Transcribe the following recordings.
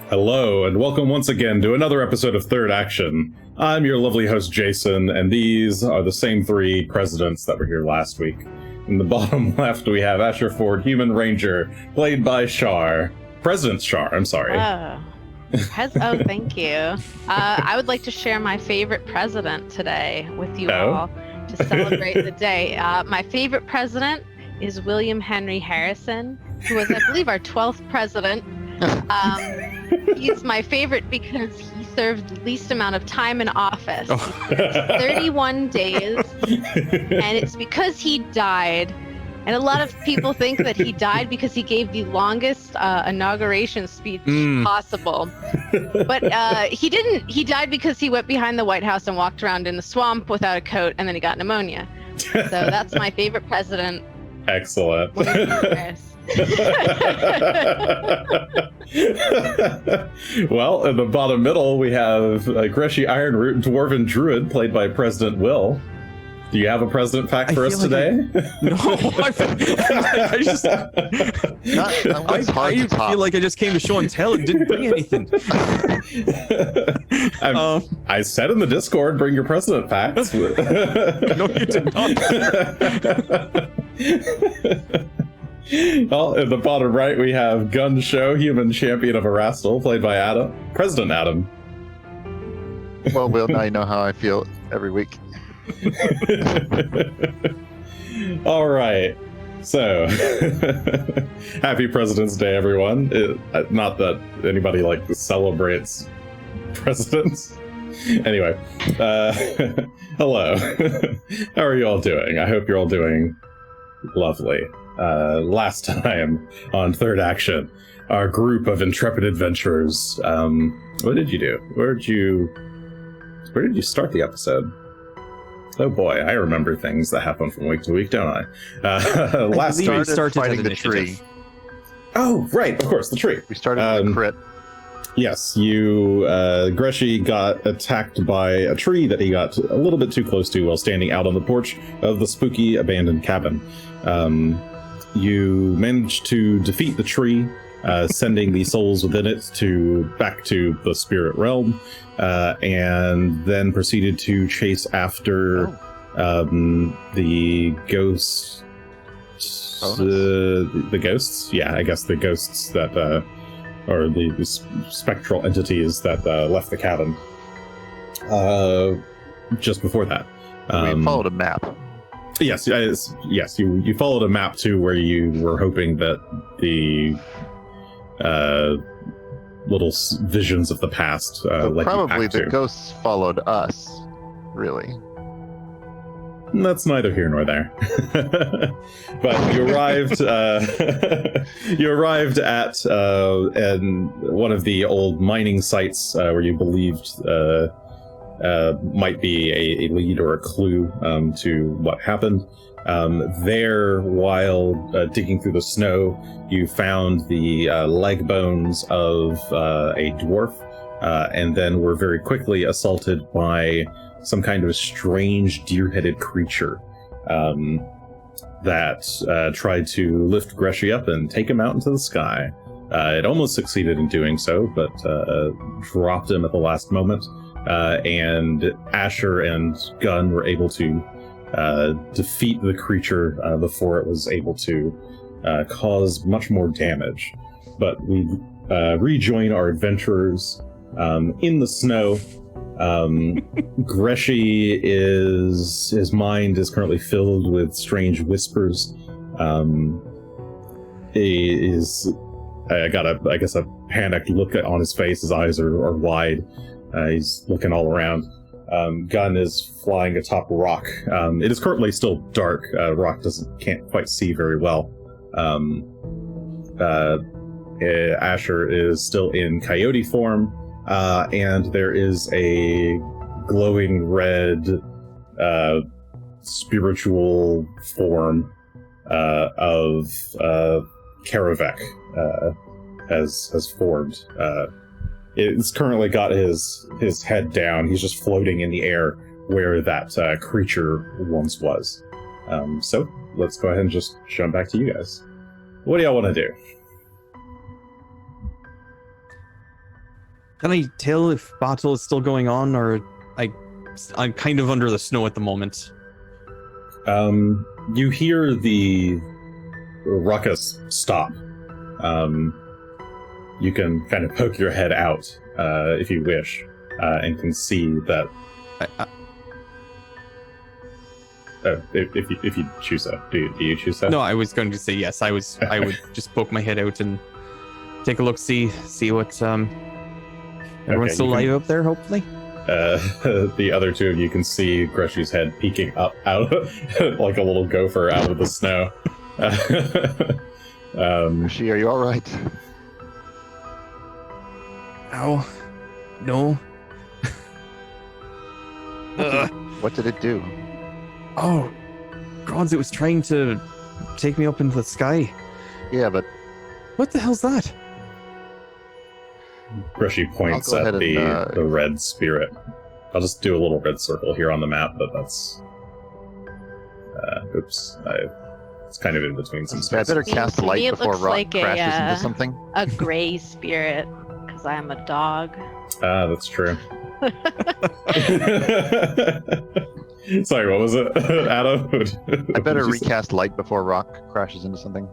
Hello, and welcome once again to another episode of Third Action. I'm your lovely host, Jason, and these are the same three presidents that were here last week. In the bottom left, we have Asher Ford, Human Ranger, played by Char. President Char, I'm sorry. Oh, thank you. I would like to share my favorite president today with you all to celebrate the day. My favorite president is William Henry Harrison, who was, I believe, our 12th president. He's my favorite because he served the least amount of time in office. 31 days, and it's because he died. And a lot of people think that he died because he gave the longest inauguration speech possible. But he didn't. He died because he went behind the White House and walked around in the swamp without a coat, and then he got pneumonia. So that's my favorite president. Excellent. Well, in the bottom middle, we have Greshy Ironroot, Dwarven Druid, played by President Will. Do you have a president fact for us today? No, I feel like I just came to show and tell and didn't bring anything. I said in the Discord, bring your president facts. No, you did not. Well, in the bottom right, we have Gunn, Shough, Human Champion of Erastil, played by Adam. President Adam. Well, Will, now you know how I feel every week. All right. So, happy President's Day, everyone. Not that anybody celebrates presidents. Anyway, hello. How are you all doing? I hope you're all doing lovely. Last time on Third Action, our group of intrepid adventurers. What did you do? Where did you start the episode? Oh boy, I remember things that happen from week to week, don't I? Last time we started fighting the tree. Oh, right, of course, the tree. We started with a crit. Yes, Greshy got attacked by a tree that he got a little bit too close to while standing out on the porch of the spooky abandoned cabin. You managed to defeat the tree, sending the souls within it back to the spirit realm, and then proceeded to chase after the ghosts. The ghosts? Yeah, I guess the ghosts that, or the spectral entities that left the cabin just before that. We followed a map. Yes. You followed a map too, where you were hoping that the little visions of the past probably the ghosts followed us. Really, that's neither here nor there. But you arrived. You arrived at one of the old mining sites where you believed. Might be a lead or a clue to what happened. There, while digging through the snow, you found the leg bones of a dwarf, and then were very quickly assaulted by some kind of strange deer-headed creature that tried to lift Greshy up and take him out into the sky. It almost succeeded in doing so, but dropped him at the last moment. And Asher and Gunn were able to defeat the creature before it was able to cause much more damage. But we rejoin our adventurers in the snow. Greshy his mind is currently filled with strange whispers. I got a panicked look on his face. His eyes are wide. He's looking all around. Gunn is flying atop rock. It is currently still dark. Rock can't quite see very well. Asher is still in coyote form, and there is a glowing red spiritual form of Karavek has formed. It's currently got his head down. He's just floating in the air where that creature once was. So let's go ahead and just jump back to you guys. What do y'all want to do? Can I tell if battle is still going on, or I'm kind of under the snow at the moment? You hear the ruckus stop. You can kind of poke your head out if you wish, and can see that. If you choose so, do you choose so? No, I was going to say yes. I would just poke my head out and take a look, see what everyone's still alive up there, hopefully. The other two of you can see Greshy's head peeking up out like a little gopher out of the snow. Greshy, are you all right? Ow. No. What did it do? Oh, gods, it was trying to take me up into the sky. Yeah, but... What the hell's that? Greshy points at the red spirit. I'll just do a little red circle here on the map, but that's... oops. It's kind of in between some spaces. I better cast light before Rock crashes into something. A gray spirit, because I'm a dog. That's true. Sorry, what was it, Adam? I better recast light before Rock crashes into something.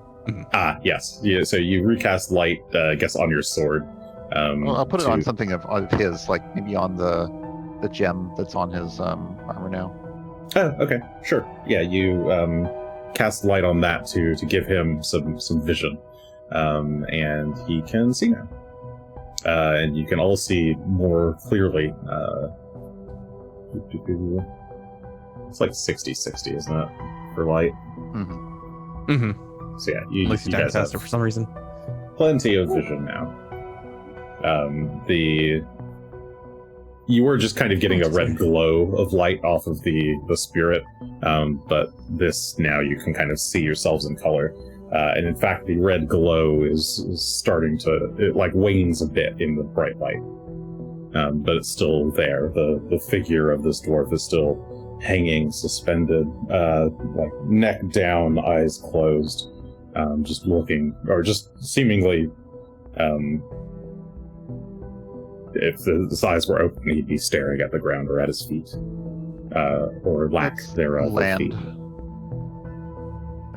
Yes. Yeah, so you recast light, I guess, on your sword. Well, I'll put it on something of his, like maybe on the gem that's on his armor now. Oh, okay, sure. Yeah, you cast light on that to give him some vision, and he can see now. And you can all see more clearly. It's like 60-60, isn't it, for light? Mm-hmm. Mm-hmm. So yeah, you guys have faster for some reason. plenty of vision now. You were just kind of getting a red glow of light off of the spirit, but this now you can kind of see yourselves in color. And in fact, the red glow is starting to, it like wanes a bit in the bright light. But it's still there. The figure of this dwarf is still hanging, suspended, like neck down, eyes closed, just looking, or just seemingly, if his eyes were open, he'd be staring at the ground or at his feet, or lack thereof. Land feet.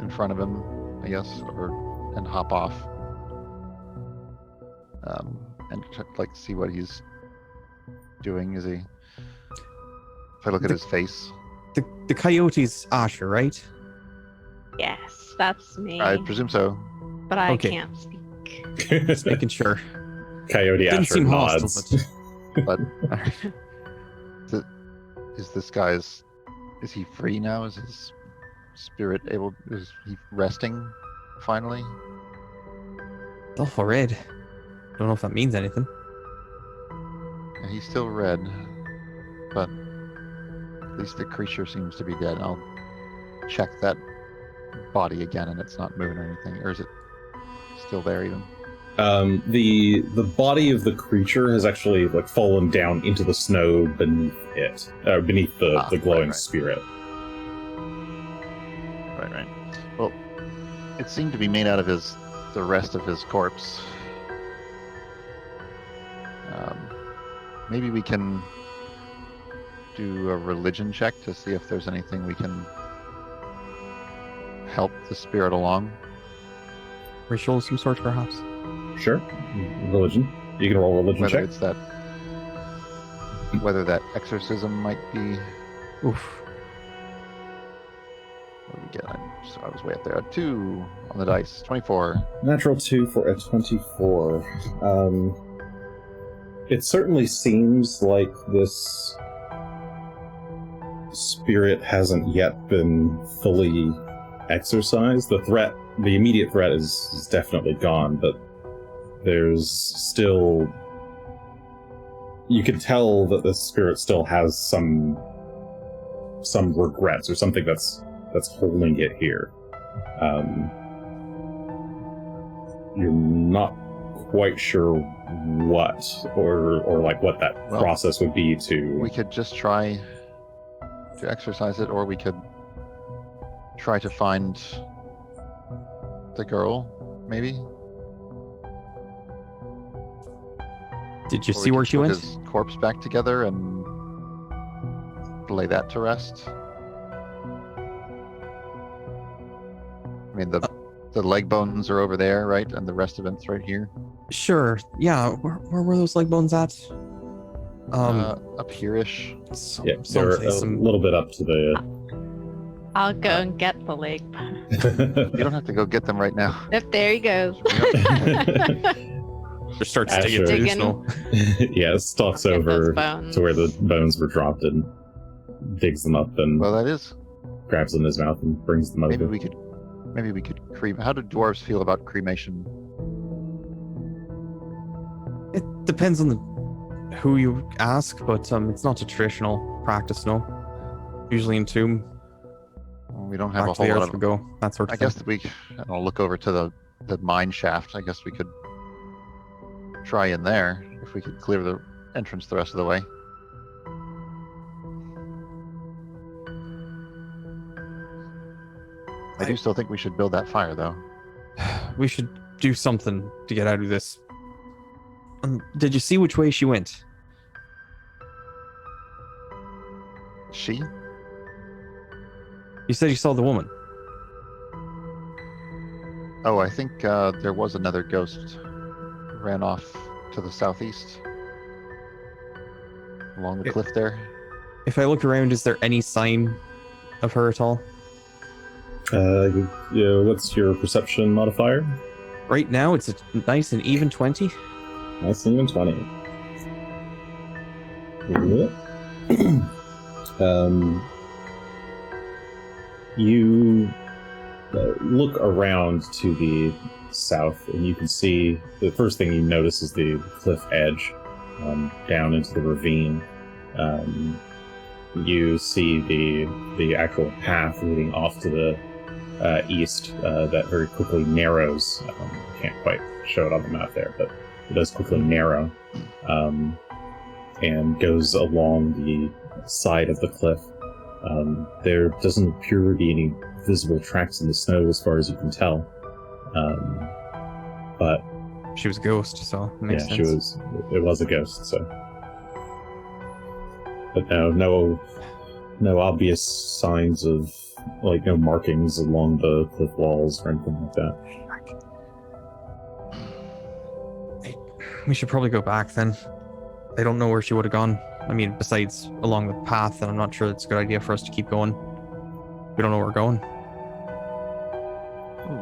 in front of him, I guess, and hop off, and like see what he's doing. Is he? If I look at his face, the coyote's Asher, right? Yes, that's me. I presume so. But I Okay. can't speak. Just making sure. Coyote Didn't Asher seem nods. hostile, But is this guy's? Is he free now? Is his spirit able? Is he resting finally? It's awful red. Don't know if that means anything. Yeah, he's still red, but at least the creature seems to be dead. I'll check that body again, and it's not moving or anything. Or is it still there even? The body of the creature has actually like fallen down into the snow beneath it, beneath the glowing right. spirit. Right. Well, it seemed to be made out of the rest of his corpse. Maybe we can do a religion check to see if there's anything we can help the spirit along. Ritual of some sort, perhaps. Sure. Religion. You can roll a religion Whether check. it's that, whether that exorcism might be. Oof. What did we get? I was way up there. 2 on the dice. 24. Natural 2 for a 24. It certainly seems like this spirit hasn't yet been fully exorcised. The immediate threat is definitely gone, but there's still... You can tell that the spirit still has some regrets or something that's holding it here. You're not quite sure what or like what that process would be to... We could just try to exercise it, or we could try to find the girl, maybe. Did you Or see we where could she put went? his corpse back together and lay that to rest. I mean, the leg bones are over there, right? And the rest of it's right here. Sure. Yeah. Where were those leg bones at? Up here-ish. Yeah, they're a Someplace. little bit up to the. I'll go and get the leg. You don't have to go get them right now. Yep, there he goes. Just starts Asher. digging through the Digging. snow. Yeah, stalks Get over those bones. to where the bones were dropped and digs them up and Well, that is. grabs them in his mouth and brings them Maybe over. we could cremate. How do dwarves feel about cremation? It depends on who you ask, but it's not a traditional practice, no. Usually in tomb, Well, we don't have back a to the whole earth lot we of. go. That sort of I thing. guess I'll look over to the mine shaft. I guess we could try in there if we could clear the entrance the rest of the way. I do still think we should build that fire, though. We should do something to get out of this. Did you see which way she went? She? You said you saw the woman. Oh, I think there was another ghost. Ran off to the southeast. Along the It- cliff there. If I look around, is there any sign of her at all? Yeah, what's your perception modifier? Right now, it's a nice and even 20. Nice and even 20. You look around to the south, and you can see the first thing you notice is the cliff edge down into the ravine. You see the actual path leading off to the east that very quickly narrows. Can't quite show it on the map there, but it does quickly narrow and goes along the side of the cliff. There doesn't appear to be any visible tracks in the snow as far as you can tell. But She was a ghost, so it makes yeah, sense. it was a ghost, so. But no obvious signs of, like, no markings along the cliff walls or anything like that. We should probably go back then. I don't know where she would have gone. I mean, besides along the path, and I'm not sure it's a good idea for us to keep going. We don't know where we're going.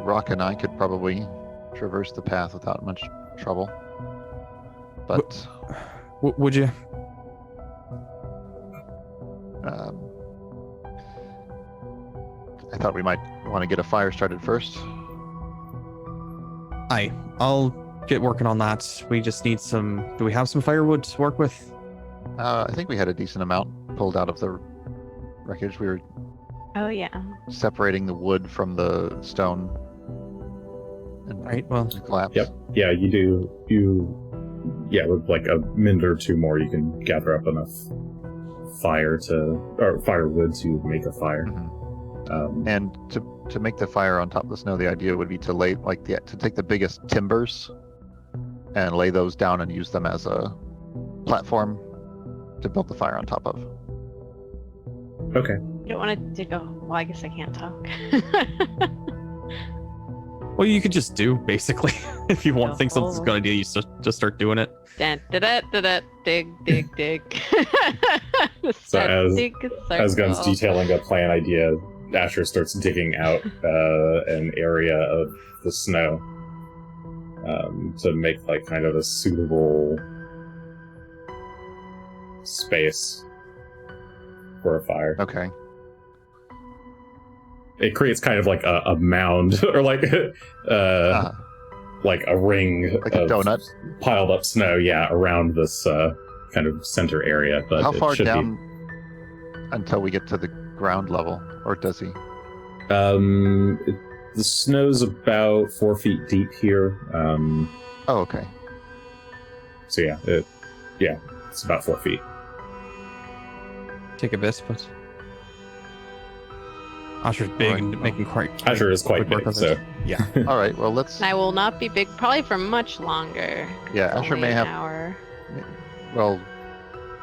Rock and I could probably traverse the path without much trouble. But Would you? I thought we might want to get a fire started first. Aye, I'll get working on that. We just need some. Do we have some firewood to work with? I think we had a decent amount pulled out of the wreckage. We were Oh yeah. separating the wood from the stone. And Right. Well, the collapse. Yep. Yeah, you do. Yeah, with like a minute or two more, you can gather up enough firewood to make a fire. Mhm. And to make the fire on top of the snow, the idea would be to lay to take the biggest timbers and lay those down and use them as a platform to build the fire on top of. Okay. You don't want to go. Well, I guess I can't talk. well, you could just do basically. If you want Go think something's a good idea, you just start doing it. Dun, da, da, da, da, dig, dig, dig. So as Gunn's circle. detailing a plan idea, Asher starts digging out an area of the snow to make like kind of a suitable space for a fire. Okay. It creates kind of like a mound or like like a ring Like a of donut? piled up snow, yeah, around this kind of center area. But How it far should down until we get to the ground level, or does he? The snow's about 4 feet deep here. Oh, okay. So yeah, it's about 4 feet. Take a bit, but Asher's big Alright, and well. making quite. Asher is quite quick work big, of so it. Yeah. All right. Well, let's. And I will not be big, probably for much longer. Yeah, Asher Only may an have hour. Well,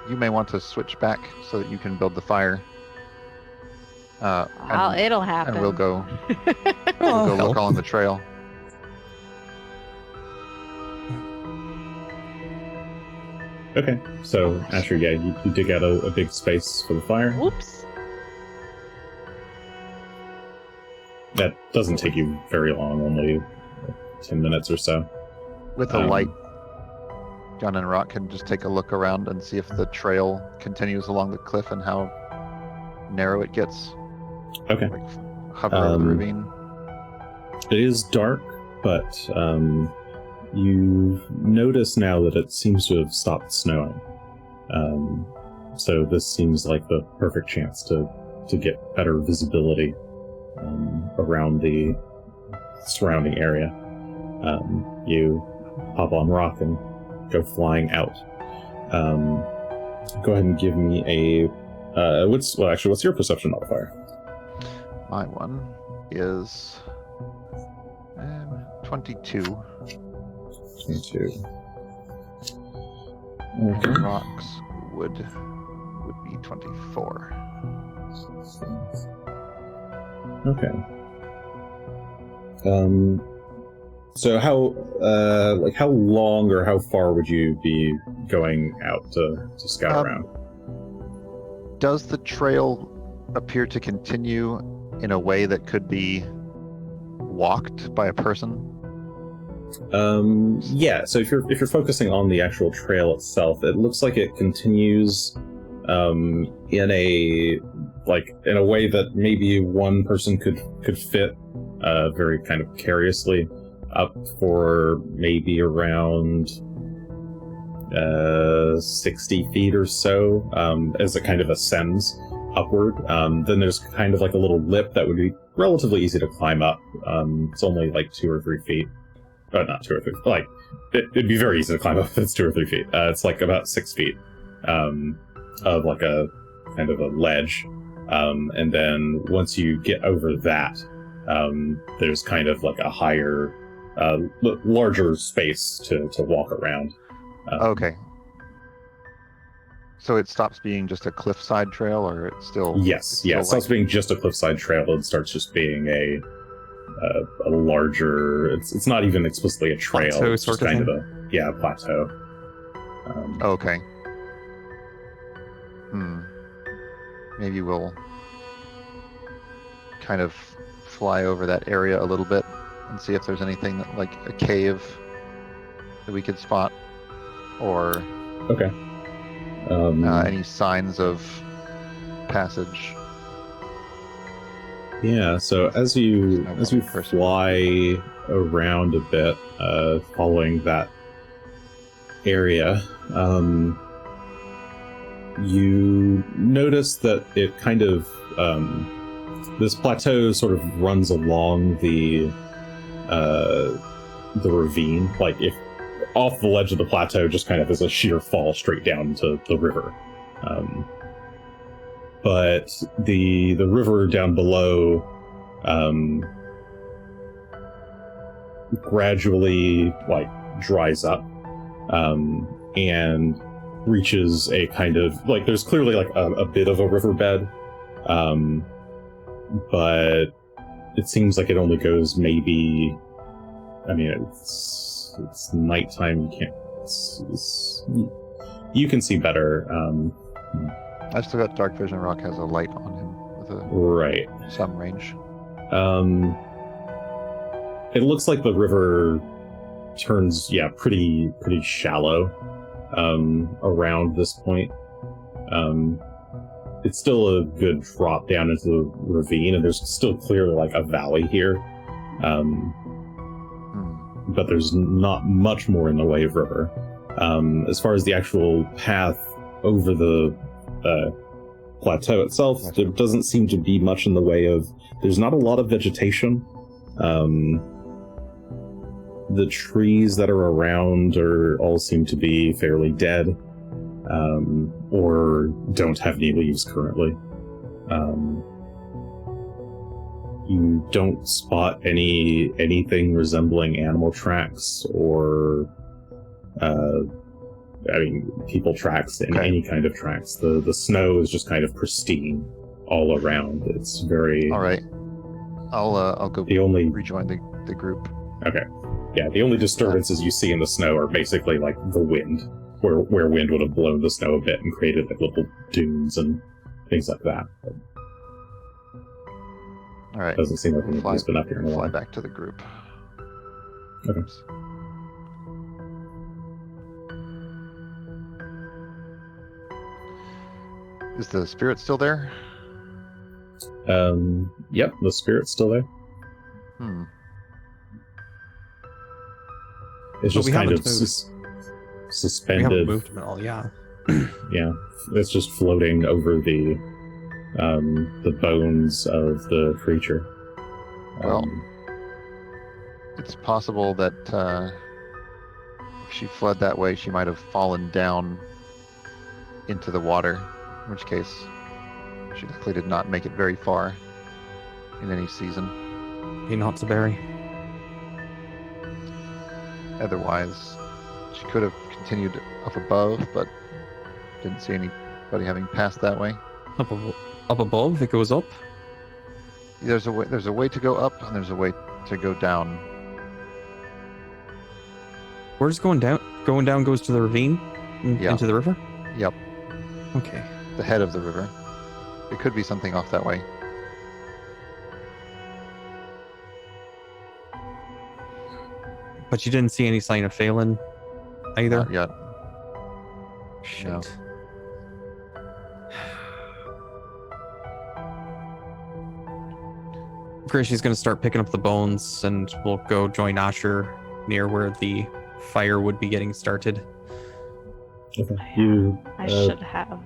you may want to switch back so that you can build the fire. Well, it'll happen. And we'll go Oh, look hell. along the trail. Okay, so Asher, yeah, you dig out a big space for the fire. Whoops. That doesn't take you very long, only 10 minutes or so. With a light, Gunn and Rock can just take a look around and see if the trail continues along the cliff and how narrow it gets. Okay. Like hover over the ravine. It is dark, but you notice now that it seems to have stopped snowing. So this seems like the perfect chance to get better visibility around the surrounding area. You hop on Rock and go flying out. Go ahead and give me a what's your perception modifier? My one is 22. 22. And Okay. Rock's would be 24. Okay. So how long or how far would you be going out to scout around? Does the trail appear to continue in a way that could be walked by a person? Yeah, so if you're focusing on the actual trail itself, it looks like it continues in a way that maybe one person could fit very kind of precariously up for maybe around 60 feet or so as it kind of ascends upward. Then there's kind of like a little lip that would be relatively easy to climb up. It's only like 2 or 3 feet. Not 2 or 3. Like it'd be very easy to climb up if it's 2 or 3 feet. It's like about 6 feet of like a kind of a ledge, and then once you get over that, there's kind of like a higher, larger space to walk around. Okay. So it stops being just a cliffside trail, or it's still... Yes, it stops being just a cliffside trail and starts just being a larger... It's not even explicitly a trail. Plateau it's just sort of kind thing? of a plateau. Okay. Maybe we'll kind of fly over that area a little bit and see if there's anything that, like a cave that we could spot, or Okay. any signs of passage. Yeah, so as you fly around a bit, following that area, you notice that it kind of this plateau sort of runs along the ravine, like if off the ledge of the plateau just kind of is a sheer fall straight down into the river. But the river down below gradually like dries up and reaches a kind of like there's clearly like a bit of a riverbed, but it seems like it only goes maybe, I mean, it's nighttime, you can see better. I've still got dark vision. Rock has a light on him with a Right. some range. It looks like the river turns, pretty shallow around this point. It's still a good drop down into the ravine, and there's still clearly like a valley here. But there's not much more in the way of river. As far as the actual path over the plateau itself, there doesn't seem to be much in the way of... There's not a lot of vegetation. The trees that are around all seem to be fairly dead, or don't have any leaves currently. You don't spot anything resembling animal tracks or I mean, people tracks and Okay. any kind of tracks. The snow is just kind of pristine all around. It's very... All right. I'll go The only... rejoin the group. Okay. Yeah, the only disturbances you see in the snow are basically like the wind, where wind would have blown the snow a bit and created like little dunes and things like that. But All right. it doesn't seem like anybody's been up here in a Fly while. back to the group. Okay. Oops. Is the spirit still there? Yep, the spirit's still there. Hmm. It's But just we kind of haven't moved. We haven't suspended. moved him at all, yeah. Yeah, it's just floating over the bones of the creature. Well, it's possible that if she fled that way, she might have fallen down into the water, in which case she likely did not make it very far in any season. He not to bury. Otherwise, she could have continued up above, but didn't see anybody having passed that way. Up above, it goes up. There's a way to go up, and there's a way to go down. Where's going down? Going down goes to the ravine? Yeah. Into the river? Yep, Okay. the head of the river. It could be something off that way. But you didn't see any sign of Phelan either? Not yet. Shit. No. Greshy's gonna start picking up the bones, and we'll go join Asher near where the fire would be getting started. Okay. You. I should have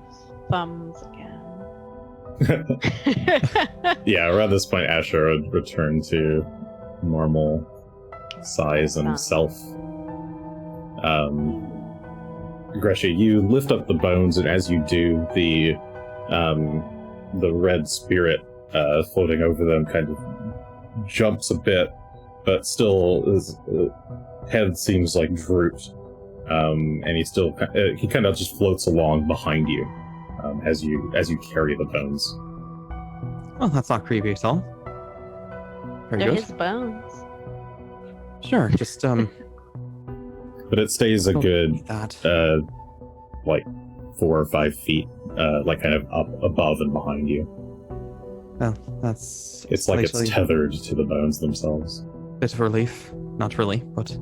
thumbs again. Yeah, around this point, Asher would return to normal size and self. Greshy, you lift up the bones, and as you do, the red spirit floating over them kind of jumps a bit, but still his head seems like drooped, and he kind of just floats along behind you as you carry the bones. Oh, that's not creepy at all. Very They're good. his bones. Sure, just But it stays a don't good need that. like 4 or 5 feet, like kind of up above and behind you. Well, that's It's like slightly it's tethered to the bones themselves. bit of relief. Not really, but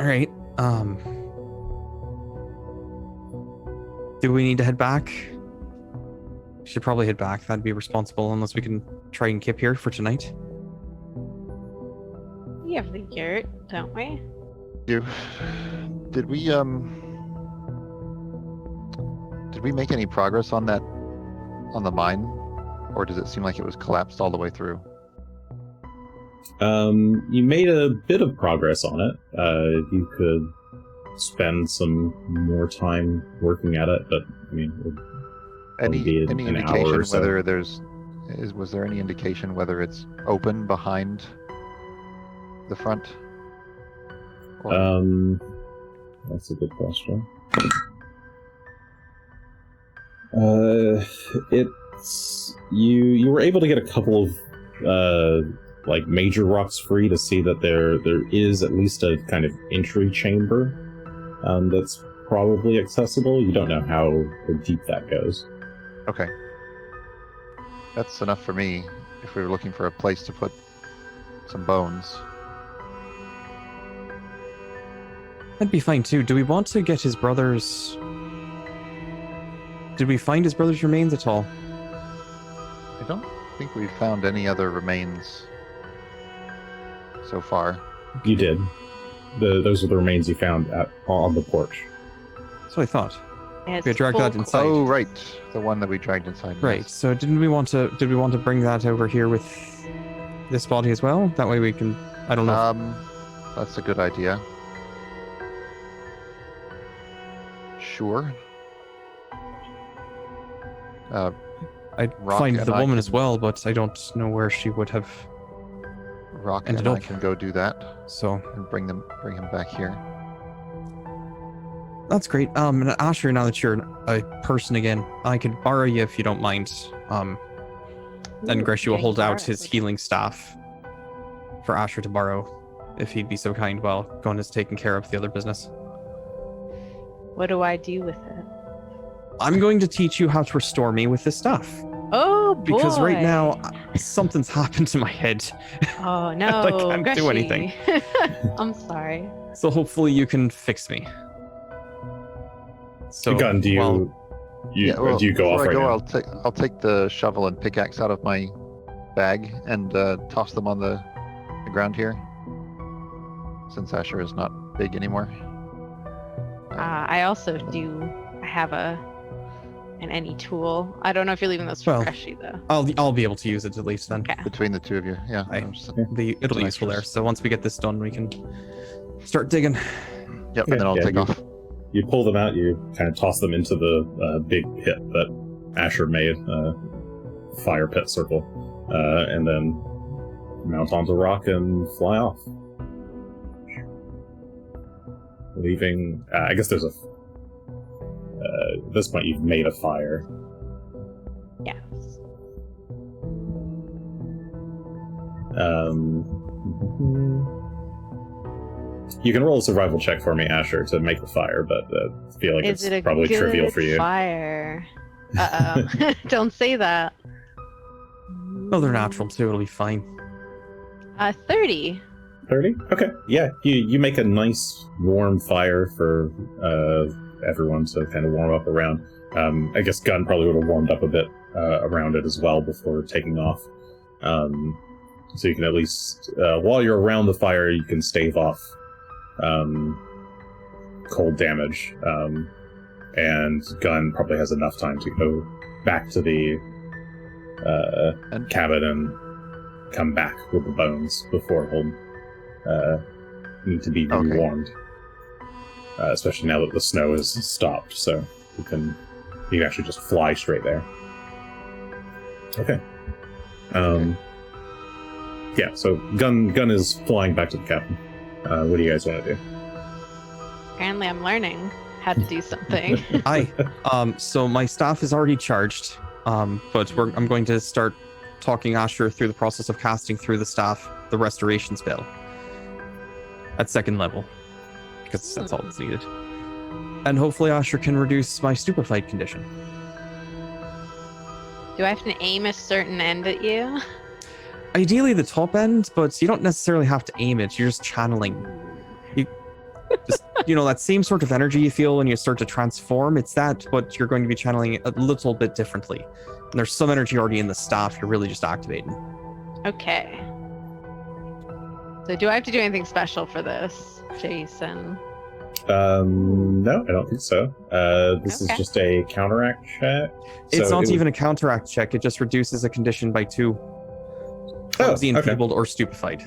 alright. Do we need to head back? Should probably head back. That'd be responsible, unless we can try and camp here for tonight. We have the yurt, don't we? Did we make any progress on that, on the mine, or does it seem like it was collapsed all the way through? You made a bit of progress on it. You could spend some more time working at it, but I mean, Any be an indication hour or so. whether was there any indication whether it's open behind the front? Or, that's a good question. It's you were able to get a couple of like major rocks free to see that there is at least a kind of entry chamber that's probably accessible. You don't know how deep that goes. okay, that's enough for me. If we were looking for a place to put some bones, That'd be fine too. Do we want to get his brother's... Did we find his brother's remains at all? I don't think we've found any other remains so far. You did. Those are the remains you found on the porch. That's what I thought. It's We dragged that full inside. Oh, right, the one that we dragged inside. Right. yes. So did we want to bring that over here with this body as well? That way we can... I don't know. That's a good idea. Sure. I'd Rock find and the I woman can- as well, but I don't know where she would have... Rock Ended and I up. can go do that So, and bring him back here. That's great. And Asher, now that you're a person again, I could borrow you if you don't mind. And Greshy will hold out his healing staff for Asher to borrow, if he'd be so kind, while Gunn is taking care of the other business. What do I do with it? I'm going to teach you how to restore me with this stuff. Oh boy! Because right now, something's happened to my head. Oh no! I can't do Greshy. anything. I'm sorry. So hopefully you can fix me. So, Gunn, do you do you go off right now? I'll take the shovel and pickaxe out of my bag and toss them on the ground here, since Asher is not big anymore. I also do. I have an any tool. I don't know if you're leaving those for Greshy though. I'll be able to use it at least then. Okay. Between the two of you, yeah. It'll be useful there. So once we get this done, we can start digging. Yep, and then I'll take off. You pull them out, you kind of toss them into the big pit that Asher made, fire pit circle, and then mount onto rock and fly off. Leaving, I guess there's a, at this point you've made a fire. Yes. You can roll a survival check for me, Asher, to make the fire, but I feel like Is it's it a probably good trivial for you. Fire. Uh-oh. Don't say that. Oh, they're natural too. It'll be fine. 30. 30? Okay. Yeah, you make a nice warm fire for everyone to kind of warm up around. I guess Gunn probably would have warmed up a bit around it as well before taking off. So you can at least, while you're around the fire, you can stave off cold damage. And Gunn probably has enough time to go back to the cabin and come back with the bones before he'll need to be rewarmed. Especially now that the snow has stopped, so you can actually just fly straight there. Okay. Yeah, so Gunn is flying back to the cabin. What do you guys want to do? Apparently I'm learning how to do something. So my staff is already charged, but I'm going to start talking Asher through the process of casting through the staff the restoration spell at second level, because that's all that's needed. And hopefully Asher can reduce my stupefied condition. Do I have to aim a certain end at you? Ideally the top end, but you don't necessarily have to aim it. You're just channeling. Just, that same sort of energy you feel when you start to transform, it's that, but you're going to be channeling it a little bit differently. And there's some energy already in the staff, you're really just activating. Okay. So do I have to do anything special for this, Jason? No, I don't think so. This is just a counteract check. It's not even a counteract check, it just reduces a condition by 2. Clumsy, enfeebled, or stupefied.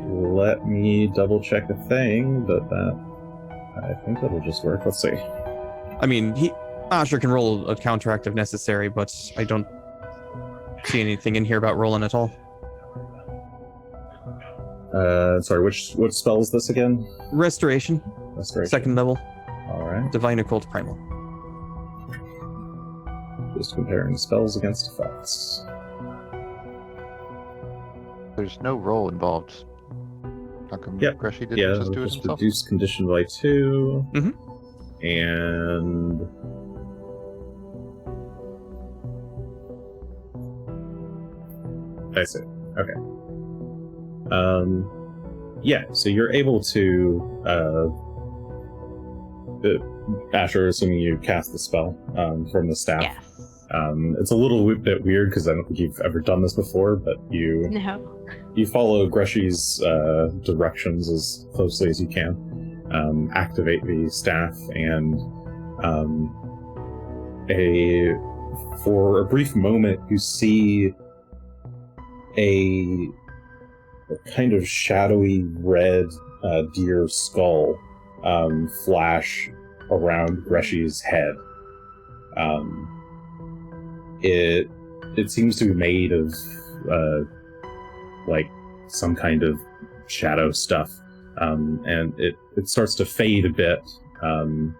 Let me double check a thing, but I think that'll just work. Let's see. I mean, Asher can roll a counteract if necessary, but I don't see anything in here about rolling at all. Sorry, which spell is this again? Restoration. Second level. Alright. Divine Occult Primal. Just comparing spells against effects. There's no roll involved. How come Greshy didn't just do it himself? Reduce condition by 2. Mm-hmm. And I see. Okay. Yeah, so you're able to Asher, assuming you cast the spell from the staff. Yes. It's a little bit weird because I don't think you've ever done this before, but you follow Greshy's directions as closely as you can. Activate the staff, and for a brief moment you see a kind of shadowy red deer skull flash around Greshy's head. It seems to be made of like some kind of shadow stuff, and it starts to fade a bit, and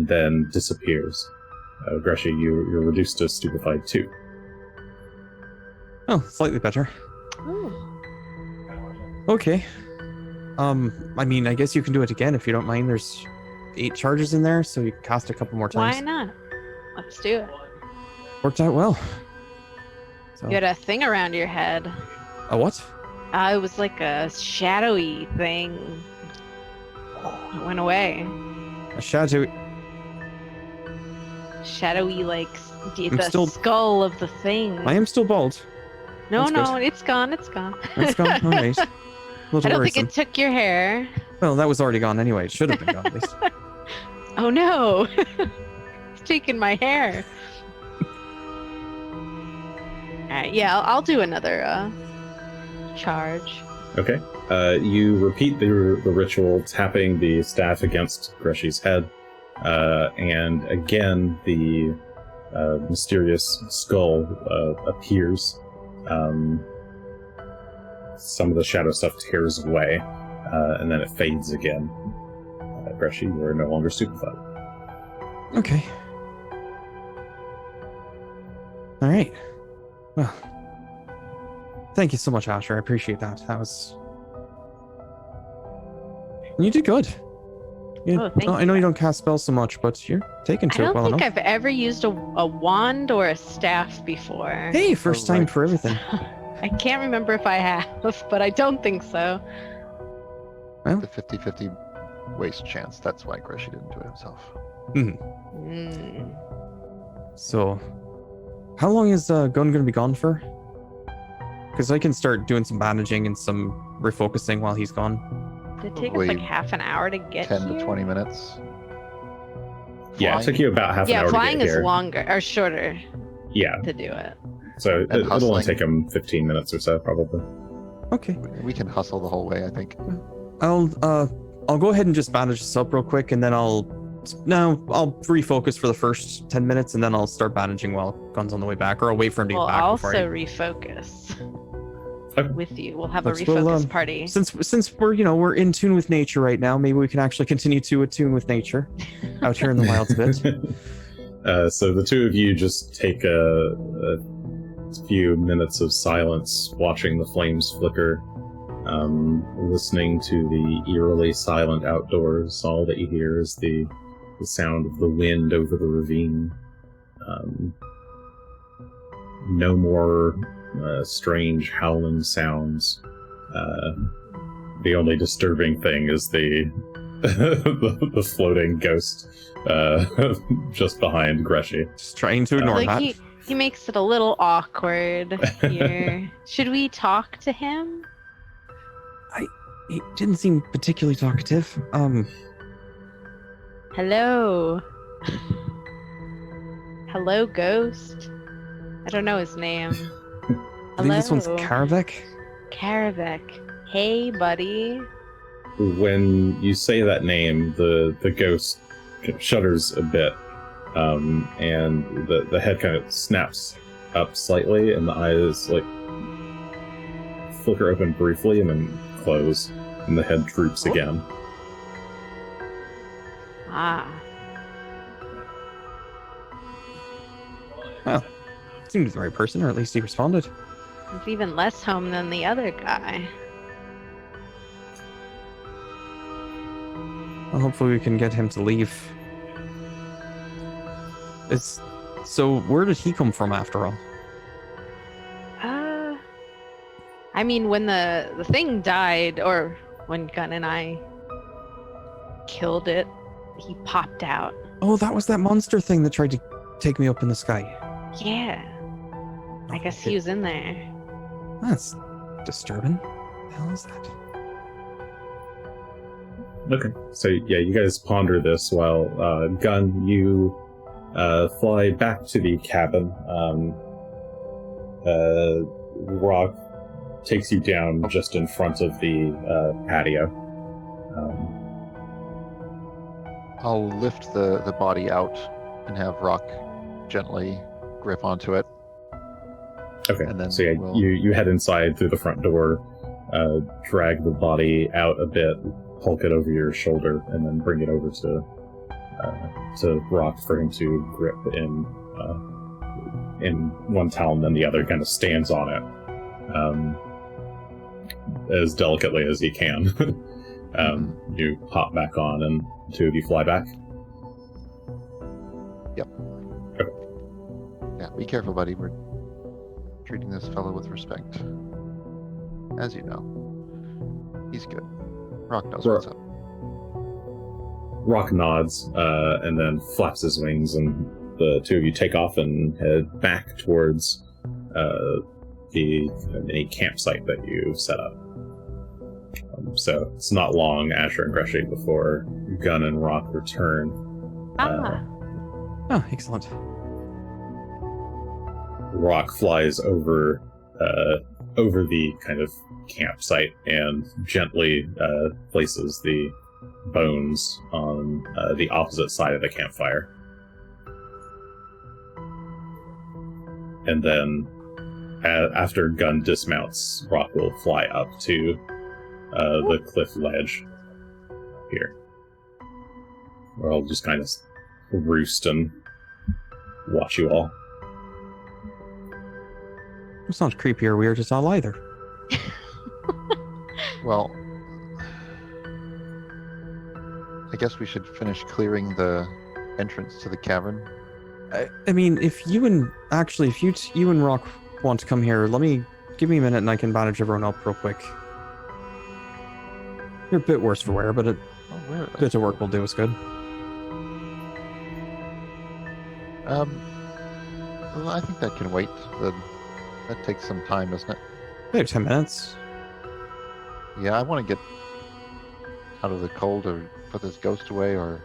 then disappears. Greshy, you're reduced to stupefied 2. Oh, slightly better. Ooh. Okay. I mean, I guess you can do it again if you don't mind. There's 8 charges in there, so you can cast a couple more times. Why not? Let's do it. Worked out well. So, You had a thing around your head. a what? It was like a shadowy thing. It went away. A shadow. Shadowy, like the still- skull of the thing. I am still bald. No, That's no, it's gone. It's gone. That's gone. All right. I don't think it took your hair. Well, that was already gone anyway. It should have been gone at least. Oh no! It's taking my hair. Alright, yeah, I'll do another charge. Okay. You repeat the ritual, tapping the staff against Greshy's head, and again the mysterious skull appears. Some of the shadow stuff tears away, and then it fades again. Greshy, you are no longer stupefied. Okay. All right. Well, thank you so much, Asher. I appreciate that. That was. You did good. Oh, thank I know you don't cast spells so much, but you're taking I to it don't well think enough. I've ever used a wand or a staff before. Hey, first time right. for everything. I can't remember if I have, but I don't think so. Well, The 50-50 waste chance. That's why Greshy didn't do it himself. Mm. so, how long is Gunn going to be gone for? Because I can start doing some bandaging and some refocusing while he's gone. Did it take us Probably like half an hour to get 10 here? to 20 minutes. Yeah, it Flying. took you about half an Yeah, hour flying to get is here. longer or shorter Yeah, to do it. so And it'll only hustling. take him 15 minutes or so, probably. Okay. We can hustle the whole way, I think. I'll go ahead and just bandage this up real quick, and then I'll refocus for the first 10 minutes, and then I'll start bandaging while Gunn's on the way back, or I'll wait for him to We'll get back also before refocus Okay. with you. We'll have Let's- a we'll, refocus party. Since we're in tune with nature right now, maybe we can actually continue to attune with nature out here in the wilds a bit. So the two of you just take a few minutes of silence, watching the flames flicker, listening to the eerily silent outdoors. All that you hear is the sound of the wind over the ravine. No more strange howling sounds. The only disturbing thing is the the floating ghost just behind Greshy. Just trying to ignore Like that. he makes it a little awkward here. Should we talk to him? He didn't seem particularly talkative. Hello. Hello, ghost. I don't know his name. I think this one's Hello. Karavek. Karavek. Hey, buddy. When you say that name, the ghost shudders a bit, and the head kind of snaps up slightly, and the eyes like flicker open briefly and then close, and the head droops Oh. again. Ah. Well, seemed the right person, or at least he responded. He's even less home than the other guy. Well, hopefully we can get him to leave. So where did he come from after all? I mean, when the thing died, or when Gunn and I killed it, he popped out. Oh, that was that monster thing that tried to take me up in the sky. Yeah. I guess he was in there. That's disturbing. What the hell is that? Okay. So yeah, you guys ponder this while Gunn, you fly back to the cabin. Rock takes you down just in front of the patio. I'll lift the body out and have Rock gently grip onto it. Okay. And then So yeah, we'll- you head inside through the front door. drag the body out a bit, hulk it over your shoulder, and then bring it over to Rock for him to grip in one talon, then the other kind of stands on it as delicately as he can. You hop back on, and the two of you fly back. Yep. Okay. Yeah, be careful, buddy. We're treating this fellow with respect. As you know, he's good. Rock knows what's up. Rock nods, and then flaps his wings, and the two of you take off and head back towards the mini campsite that you set up. So it's not long, Asher and Greshy, before Gunn and Rock return. Oh, excellent. Rock flies over the kind of campsite and gently places the bones on the opposite side of the campfire. And then after Gunn dismounts, Rock will fly up to the cliff ledge here, where I'll just kind of roost and watch you all. It's not creepy or weird at all either. Well, I guess we should finish clearing the entrance to the cavern. I mean, if you and Rock want to come here, give me a minute and I can bandage everyone up real quick. You're a bit worse for wear, but a bit of work will do us good. Well, I think that can wait. That takes some time, doesn't it? Maybe 10 minutes. Yeah, I want to get out of the cold or put this ghost away, or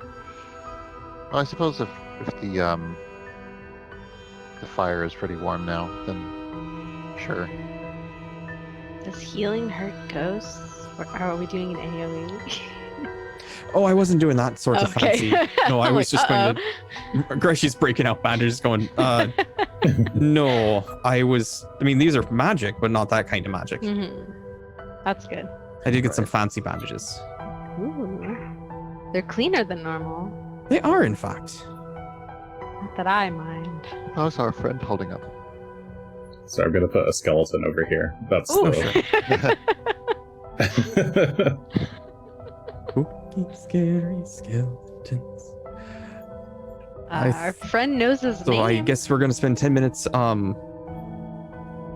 well, I suppose if the fire is pretty warm now, then sure. Does healing hurt ghosts? Or are we doing an AoE? Oh, I wasn't doing that sort of Okay. fancy. No, I was just going to... Greshy's breaking out bandages going, no, I mean, these are magic, but not that kind of magic. Mm-hmm. That's good. I did get some fancy bandages. Ooh. They're cleaner than normal. They are, in fact. Not that I mind. How's our friend holding up? So I'm going to put a skeleton over here. That's Ooh. Spooky, scary skeletons. Our friend knows his name. So I guess we're going to spend 10 minutes, and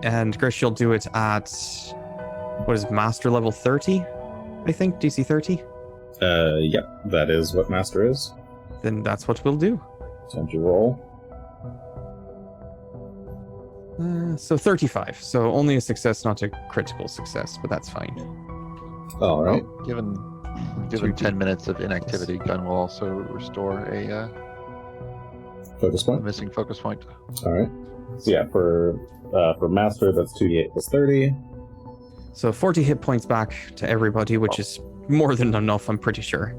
Greshy will do it at, what is Master level 30? I think, DC 30? Yep, that is what Master is. Then that's what we'll do. Send you roll. So 35. So only a success, not a critical success, but that's fine. All right. Well, given 10 minutes of inactivity, Gunn will also restore a Focus point. missing focus point. All right. So yeah, for Master, that's 2d8 plus 30. So 40 hit points back to everybody, which is more than enough, I'm pretty sure.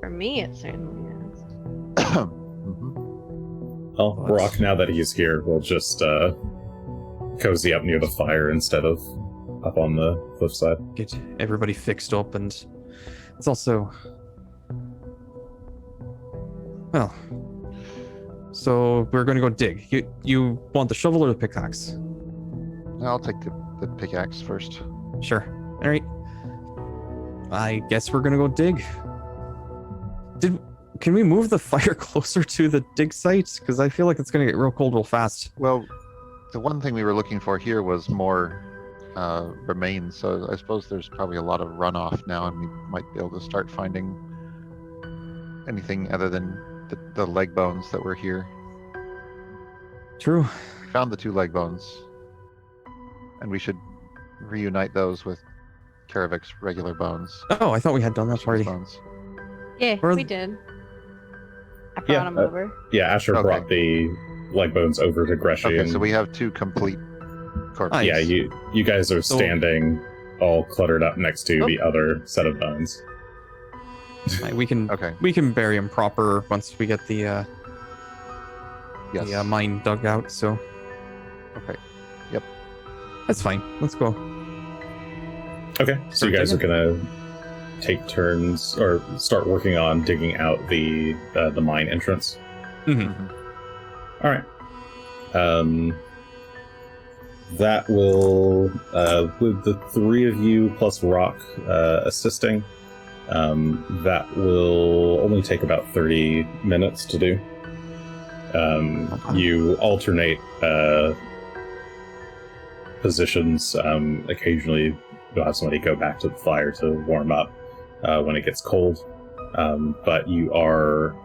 For me, it certainly is. Well, Rock, now that he's here, will just cozy up near the fire instead of up on the cliffside. Get everybody fixed up, and it's also... Well... So we're going to go dig. You want the shovel or the pickaxe? I'll take the pickaxe first. Sure. All right. I guess we're going to go dig. Can we move the fire closer to the dig site? Because I feel like it's going to get real cold real fast. Well, the one thing we were looking for here was more remains, so I suppose there's probably a lot of runoff now, and we might be able to start finding anything other than the leg bones that were here. True. We found the 2 leg bones, and we should reunite those with Karavik's regular bones. Oh, I thought we had done that already. Bones. Yeah, Where- we did. I brought him over. Yeah, Asher Okay. brought the leg bones over to Greshy. Okay, and so we have 2 complete corpses. yeah, you guys are standing all cluttered up next to the other set of bones. We can Okay. we can bury him proper once we get the Yes. mine dug out. So Okay. that's fine. Let's go. Okay, so you guys are gonna take turns or start working on digging out the mine entrance. All right. That will, with the three of you plus Rock assisting, that will only take about 30 minutes to do. You alternate positions. Occasionally, you'll have somebody go back to the fire to warm up when it gets cold. But you are,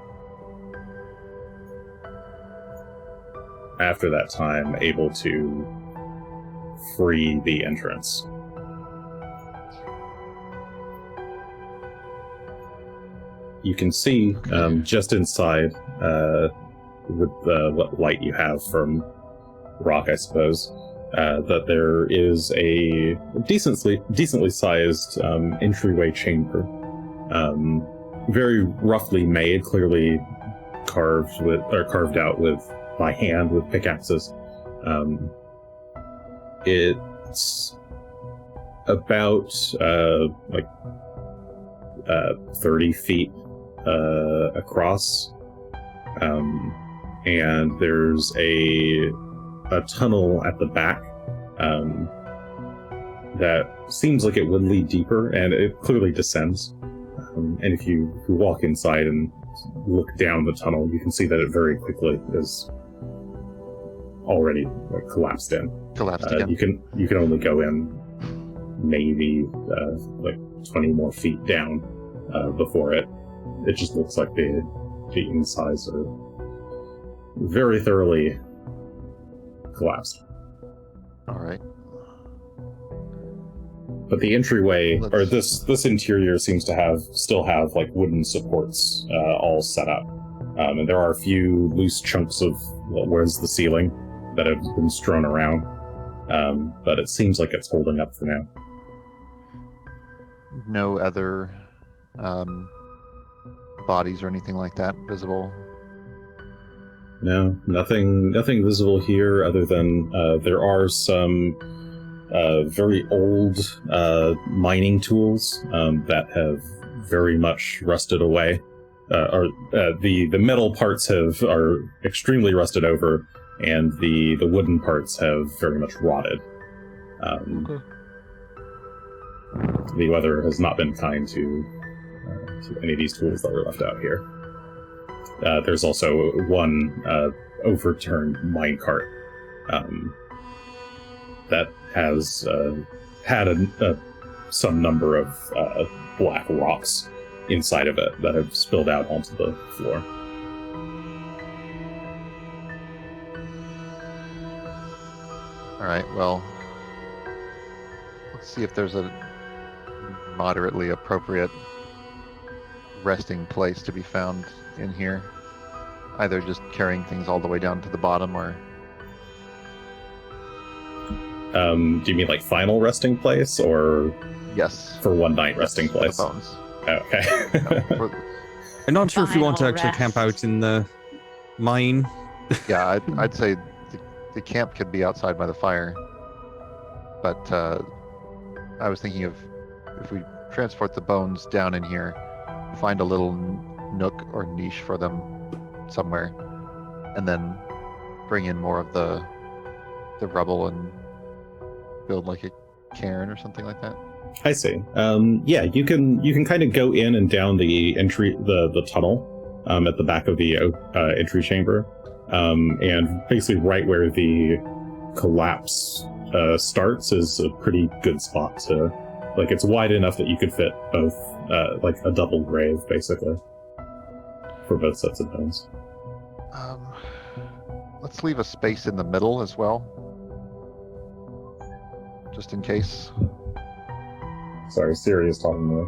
after that time, able to free the entrance. You can see just inside, with what light you have from Rock, I suppose, that there is a decently sized entryway chamber, very roughly made, clearly carved out by hand with pickaxes. It's about 30 feet across, and there's a tunnel at the back that seems like it would lead deeper, and it clearly descends. And if you walk inside and look down the tunnel, you can see that it very quickly is already collapsed in. Again. You can only go in maybe 20 more feet down before it just looks like the insides are very thoroughly collapsed. All right. But the entryway, or this interior, seems to still have like wooden supports all set up, and there are a few loose chunks of where's the ceiling that have been strewn around, but it seems like it's holding up for now. No other bodies or anything like that visible? No, nothing visible here other than there are some very old mining tools that have very much rusted away. The metal parts are extremely rusted over, and the wooden parts have very much rotted. Okay. The weather has not been kind to any of these tools that were left out here. There's also one overturned minecart that has had some number of black rocks inside of it that have spilled out onto the floor. All right, well, let's see if there's a moderately appropriate resting place to be found in here. Either just carrying things all the way down to the bottom, or... Do you mean like final resting place, or... Yes. For one night resting for place? the bones. Oh, okay. I'm not sure if you want to Final actually camp out rest. in the mine. Yeah, I'd say the camp could be outside by the fire. But I was thinking of if we transport the bones down in here, find a little nook or niche for them somewhere, and then bring in more of the rubble and build like a cairn or something like that. I see. Yeah, you can kind of go in and down the entry, the tunnel at the back of the entry chamber, and basically right where the collapse starts is a pretty good spot to, like, it's wide enough that you could fit both, like a double grave basically for both sets of bones. Let's leave a space in the middle as well, just in case. Sorry, Siri is talking to me.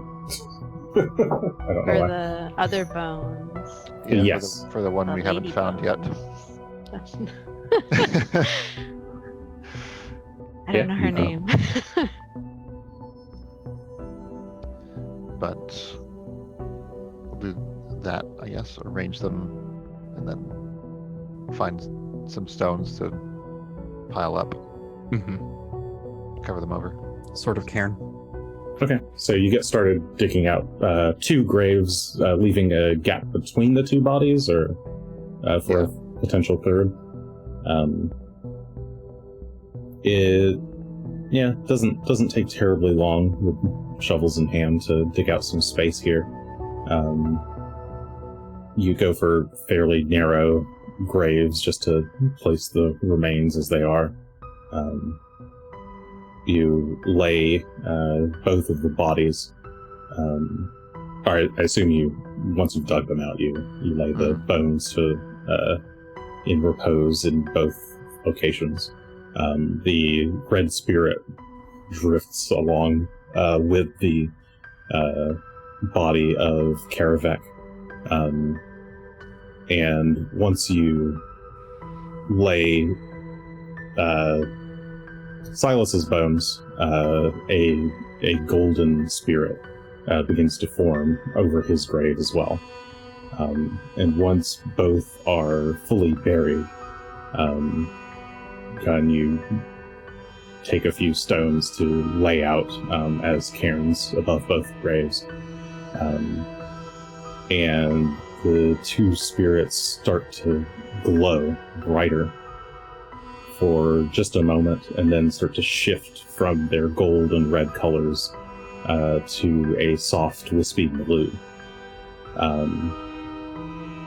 I don't know For why. the other bones. Yeah, Yes. for the one The we haven't lady found yet. bones. Yeah, I don't know her you can. name. But we'll do that, I guess. Arrange them, and then find some stones to pile up, Mm-hmm. cover them over. Sort of cairn. Okay, so you get started digging out 2 graves, leaving a gap between the 2 bodies, or for a potential third. It doesn't take terribly long with shovels in hand to dig out some space here. You go for fairly narrow graves just to place the remains as they are. You lay both of the bodies. I assume once you've dug them out, you lay the bones in repose in both locations. The red spirit drifts along with the body of Karavek. And once you lay Silas's bones, a golden spirit begins to form over his grave as well. And once both are fully buried, Gunn, you take a few stones to lay out as cairns above both graves. And the 2 spirits start to glow brighter for just a moment, and then start to shift from their gold and red colors to a soft, wispy blue.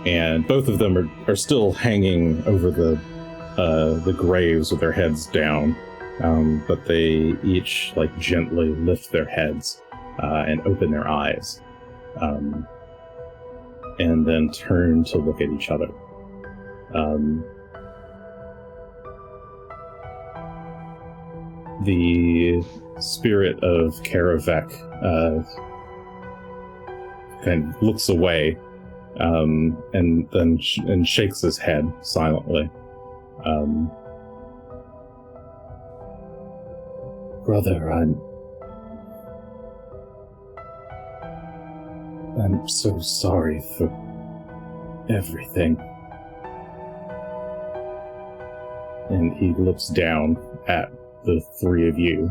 And both of them are still hanging over the graves with their heads down, but they each gently lift their heads and open their eyes, and then turn to look at each other. The spirit of Karavek kind of looks away, and then shakes his head silently. Brother, I'm so sorry for everything. And he looks down at the 3 of you.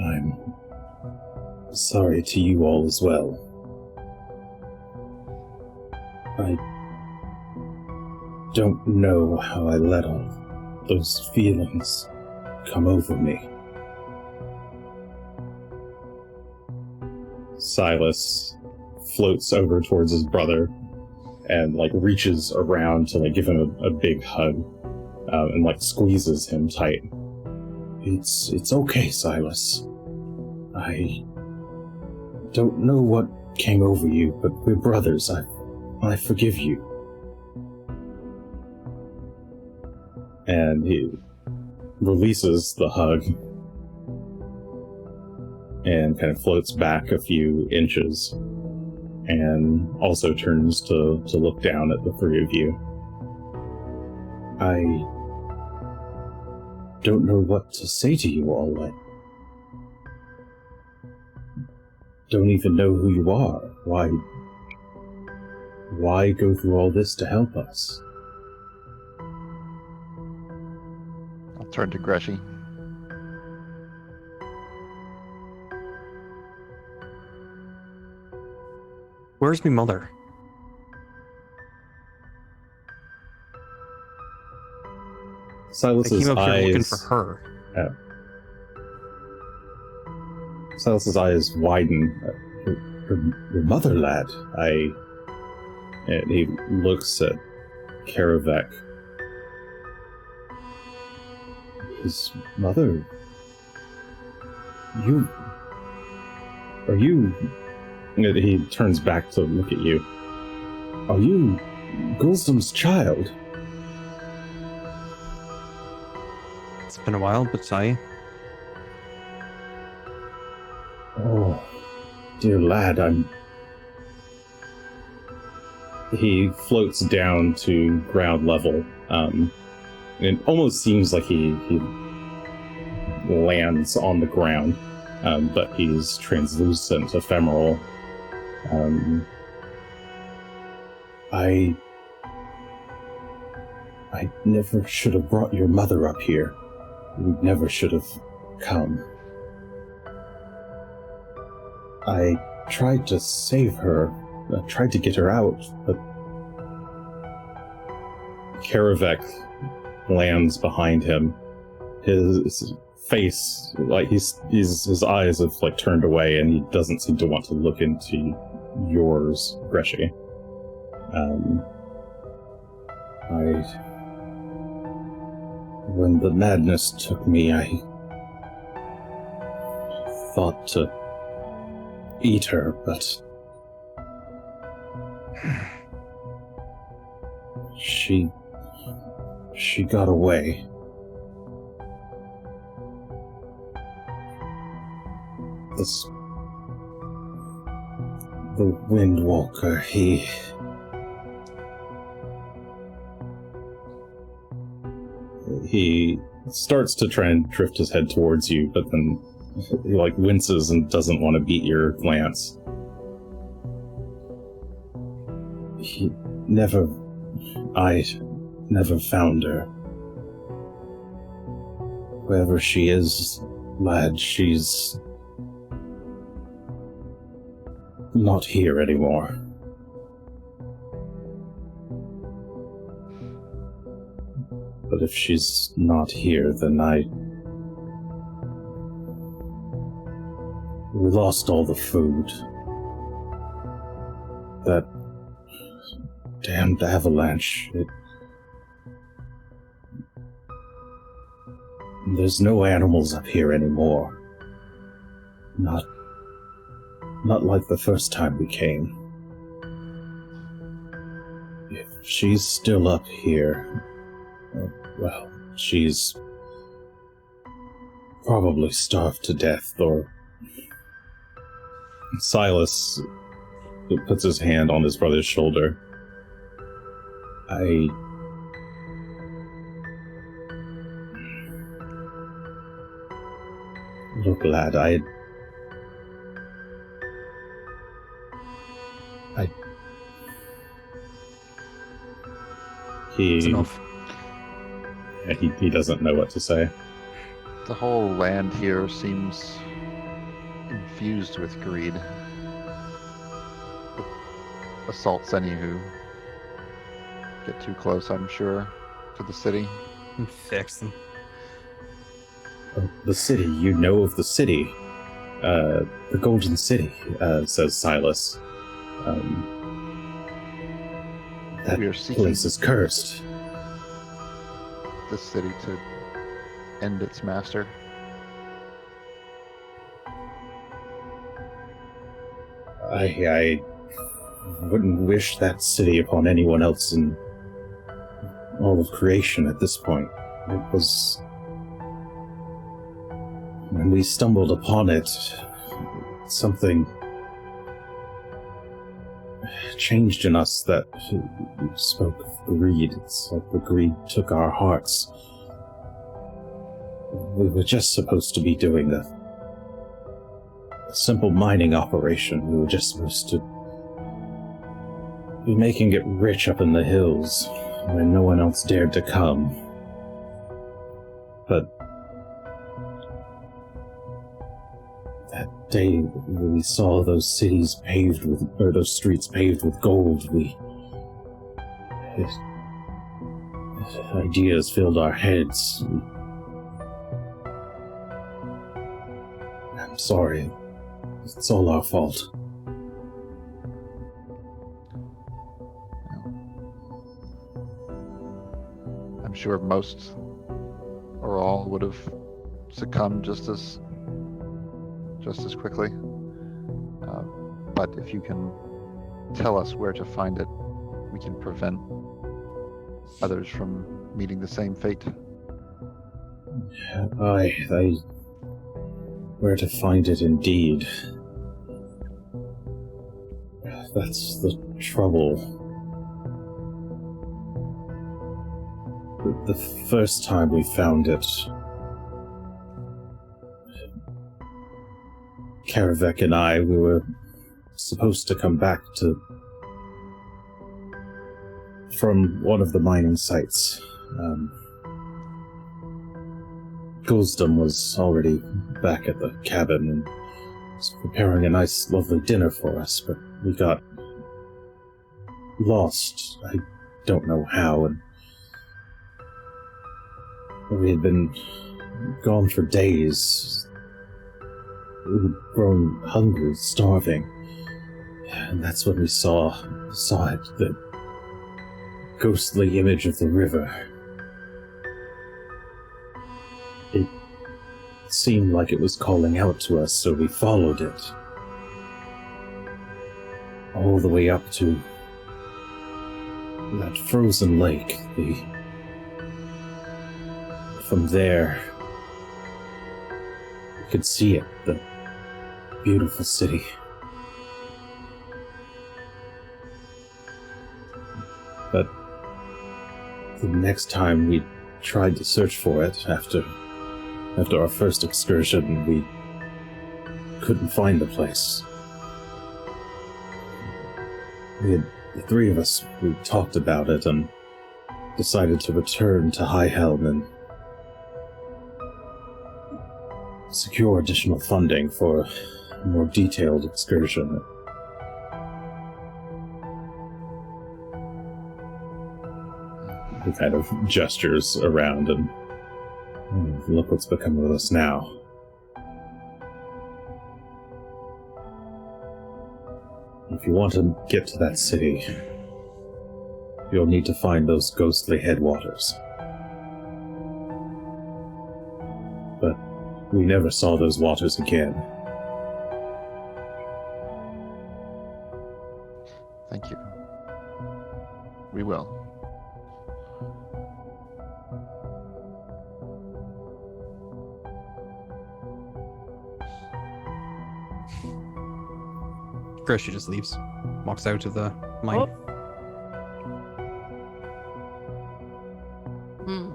I'm sorry to you all as well. I don't know how I let all those feelings come over me. Silas floats over towards his brother and reaches around to give him a big hug, and squeezes him tight. It's okay, Silas. I don't know what came over you, but we're brothers. I forgive you. And he releases the hug and kind of floats back a few inches, and also turns to look down at the 3 of you. I don't know what to say to you all. I don't even know who you are. Why go through all this to help us? I'll turn to Greshy. Where's my mother? Silas's I came up here eyes looking for her. Silas's eyes widen. Your mother, lad. And he looks at Karavek. His mother. Are you? He turns back to look at you. Are you Gulsum's child? It's been a while, but Oh, dear lad, He floats down to ground level. It almost seems like he lands on the ground, but he's translucent, ephemeral. I never should have brought your mother up here. We never should have come. I tried to save her. I tried to get her out, but Karavek lands behind him. His face, like his eyes have like turned away, and he doesn't seem to want to look into yours, Greshy. When the madness took me, I thought to eat her, but she got away. The Windwalker, he starts to try and drift his head towards you, but then he like winces and doesn't want to beat your glance. I never found her. Wherever she is, lad, she's not here anymore. But if she's not here, then we lost all the food. That damned avalanche. There's no animals up here anymore. Not like the first time we came. If she's still up here, well, she's probably starved to death, or... Silas puts his hand on his brother's shoulder. Look, lad, It's enough. Yeah, he doesn't know what to say. The whole land here seems infused with greed. It assaults any who get too close, I'm sure, to the city. And fix them. Oh, the city, you know of the city. The Golden City, says Silas. That We are seeking place is cursed. this city to end its master. I wouldn't wish that city upon anyone else in all of creation at this point. It was... When we stumbled upon it, something changed in us that spoke of greed. It's like the greed took our hearts. We were just supposed to be doing a simple mining operation. We were just supposed to be making it rich up in the hills when no one else dared to come. But that day we saw those cities paved with, or those streets paved with gold, ideas filled our heads. I'm sorry. It's all our fault. I'm sure most or all would have succumbed just as quickly. But if you can tell us where to find it, we can prevent others from meeting the same fate. Where to find it indeed. That's the trouble. The first time we found it, Karavek and I, we were supposed to come back from one of the mining sites. Gulsdom was already back at the cabin, and was preparing a nice, lovely dinner for us, but we got lost. I don't know how, and we had been gone for days. We had grown hungry, starving, and that's when we saw it, the ghostly image of the river. It seemed like it was calling out to us, so we followed it. All the way up to that frozen lake. From there, we could see it, the beautiful city. But the next time we tried to search for it, after our first excursion, we couldn't find the place. The three of us, we talked about it and decided to return to High Helm and secure additional funding for a more detailed excursion. He kind of gestures around and look what's become of us now. If you want to get to that city, you'll need to find those ghostly headwaters. But we never saw those waters again. Thank you. We will. Greshy just leaves, walks out of the mine. Oh. Hmm.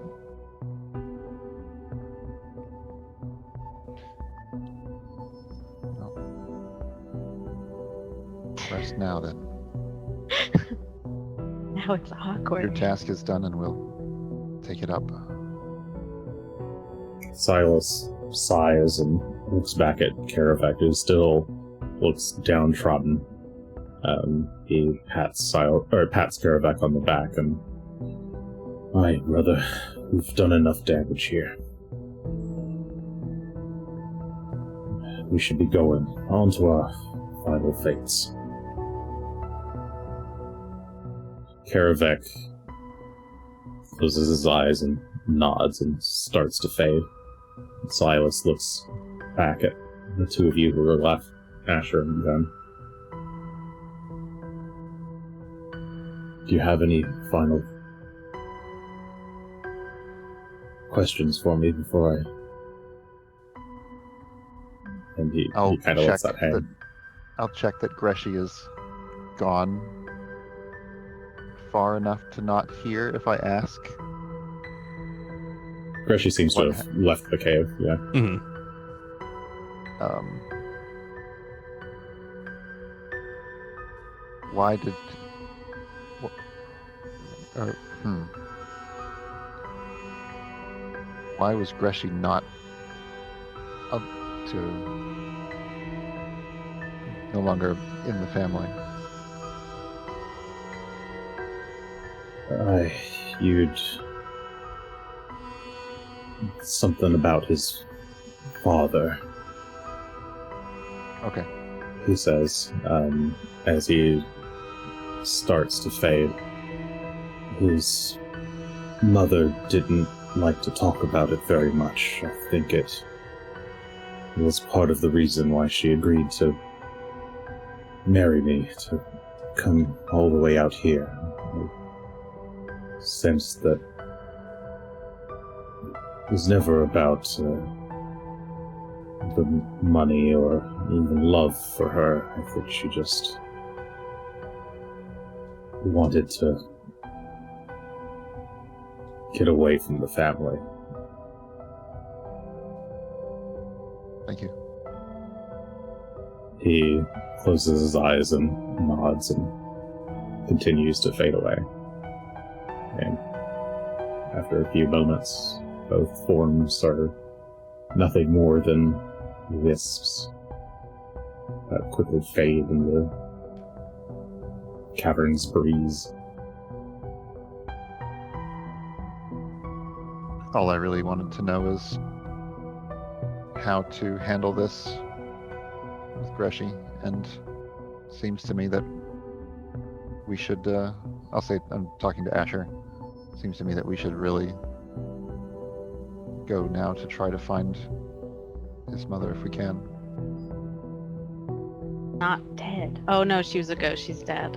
Rest now, then. Now it's Your awkward. task is done, and we'll take it up. Silas sighs and looks back at Karavek, who still looks downtrodden. He pats Karavek on the back and, "My brother, we've done enough damage here. We should be going on to our final fates." Karavek closes his eyes and nods and starts to fade. Silas looks back at the two of you who are left, Asher and Gunn. Do you have any final questions for me before I... And he kind of lets that hang. I'll check that Greshy is gone far enough to not hear if I ask. Greshy seems to have left the cave, yeah. Mm-hmm. Why did... Why was Greshy not up to... no longer in the family? You'd... something about his father, Okay. he says, as he starts to fade. His mother didn't like to talk about it very much. I think it was part of the reason why she agreed to marry me, to come all the way out here. I sense that it was never about the money or even love for her. I think she just wanted to get away from the family. Thank you. He closes his eyes and nods and continues to fade away. And after a few moments, both forms are nothing more than wisps. quickly fade in the cavern's breeze. All I really wanted to know is how to handle this with Greshy, and seems to me that we should, I'll say, I'm talking to Asher, seems to me that we should really go now to try to find his mother if we can. Not dead. Oh no, she was a ghost. She's dead.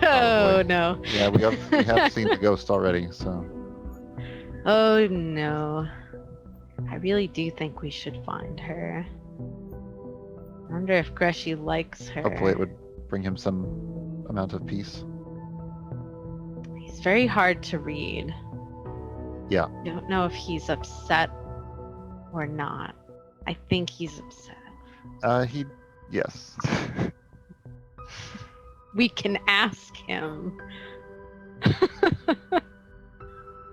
Oh no. Yeah, we have seen the ghost already, so. Oh no. I really do think we should find her. I wonder if Greshy likes her. Hopefully it would bring him some amount of peace. He's very hard to read. Yeah. I don't know if he's upset or not. I think he's upset. Yes. We can ask him.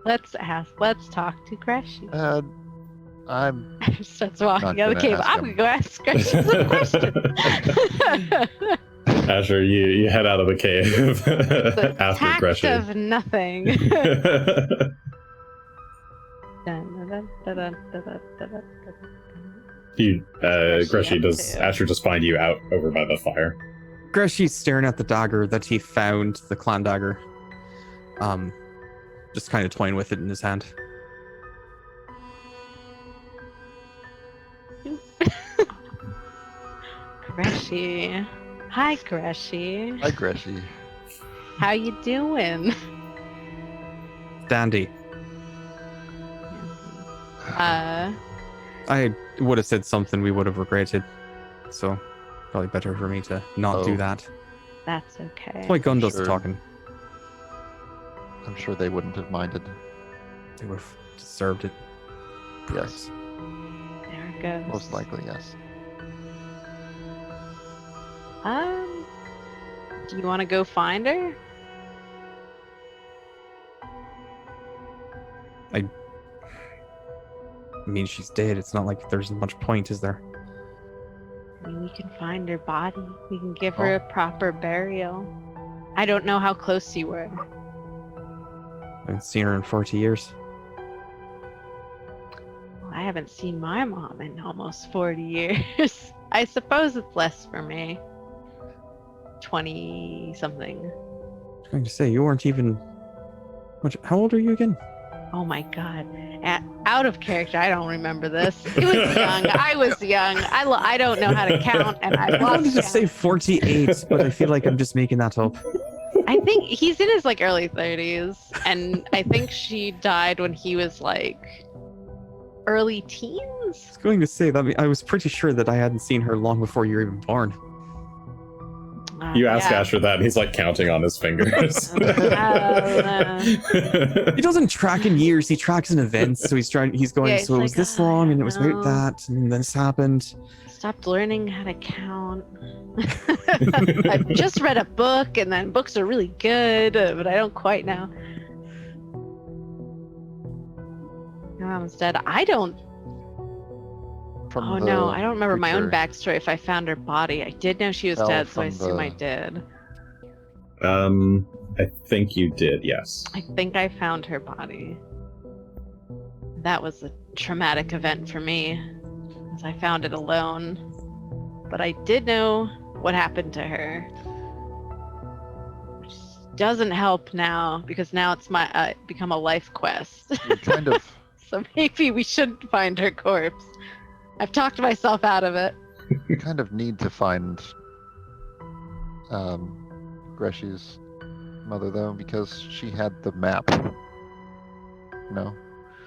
Let's talk to Greshy. I'm Starts walking not out of the gonna cave. ask I'm him. gonna go ask Greshy some questions. Asher, you head out of the cave The after tact Greshy. of nothing. Greshy, does Asher just find you out over by the fire? Greshy's staring at the dagger that he found, the clan dagger. Just kind of toying with it in his hand. Greshy. Hi, Greshy. Hi, Greshy. How you doing? Dandy. I would have said something we would have regretted, so probably better for me to not do that. That's okay. That's why Gunn does the Sure. talking. I'm sure they wouldn't have minded. They would have deserved it. Yes. There it goes. Most likely, yes. Do you want to go find her? I mean, she's dead. It's not like there's much point, is there? I mean, we can find her body. We can give her a proper burial. I don't know how close you were. I haven't seen her in 40 years. Well, I haven't seen my mom in almost 40 years. I suppose it's less for me. 20 something. I was going to say, you weren't even much. How old are you again? Oh my god. Out of character, I don't remember this. It was young. I was young. I don't know how to count, and I I wanted lost to count. say 48, but I feel like I'm just making that up. I think he's in his like early 30s, and I think she died when he was like early teens. I was going to say that I was pretty sure that I hadn't seen her long before you were even born. You ask yeah. Asher that, and he's like counting on his fingers. He doesn't track in years; he tracks in events. So he's going. Yeah, So it was like, this long, and it was no. about that, and then this happened. Stopped learning how to count. I've just read a book, and then books are really good, but I don't quite know. Your mom's dead. I don't. From Oh the no, I don't remember my own creature- backstory. If I found her body, I did know she was Fell dead, so I from assume the- I did. I think you did, yes. I think I found her body. That was a traumatic event for me, as I found it alone. But I did know what happened to her. Which doesn't help now, because now it's become a life quest. You kind of So maybe we shouldn't find her corpse. I've talked myself out of it. you kind of need to find Greshy's mother though, because she had the map. No,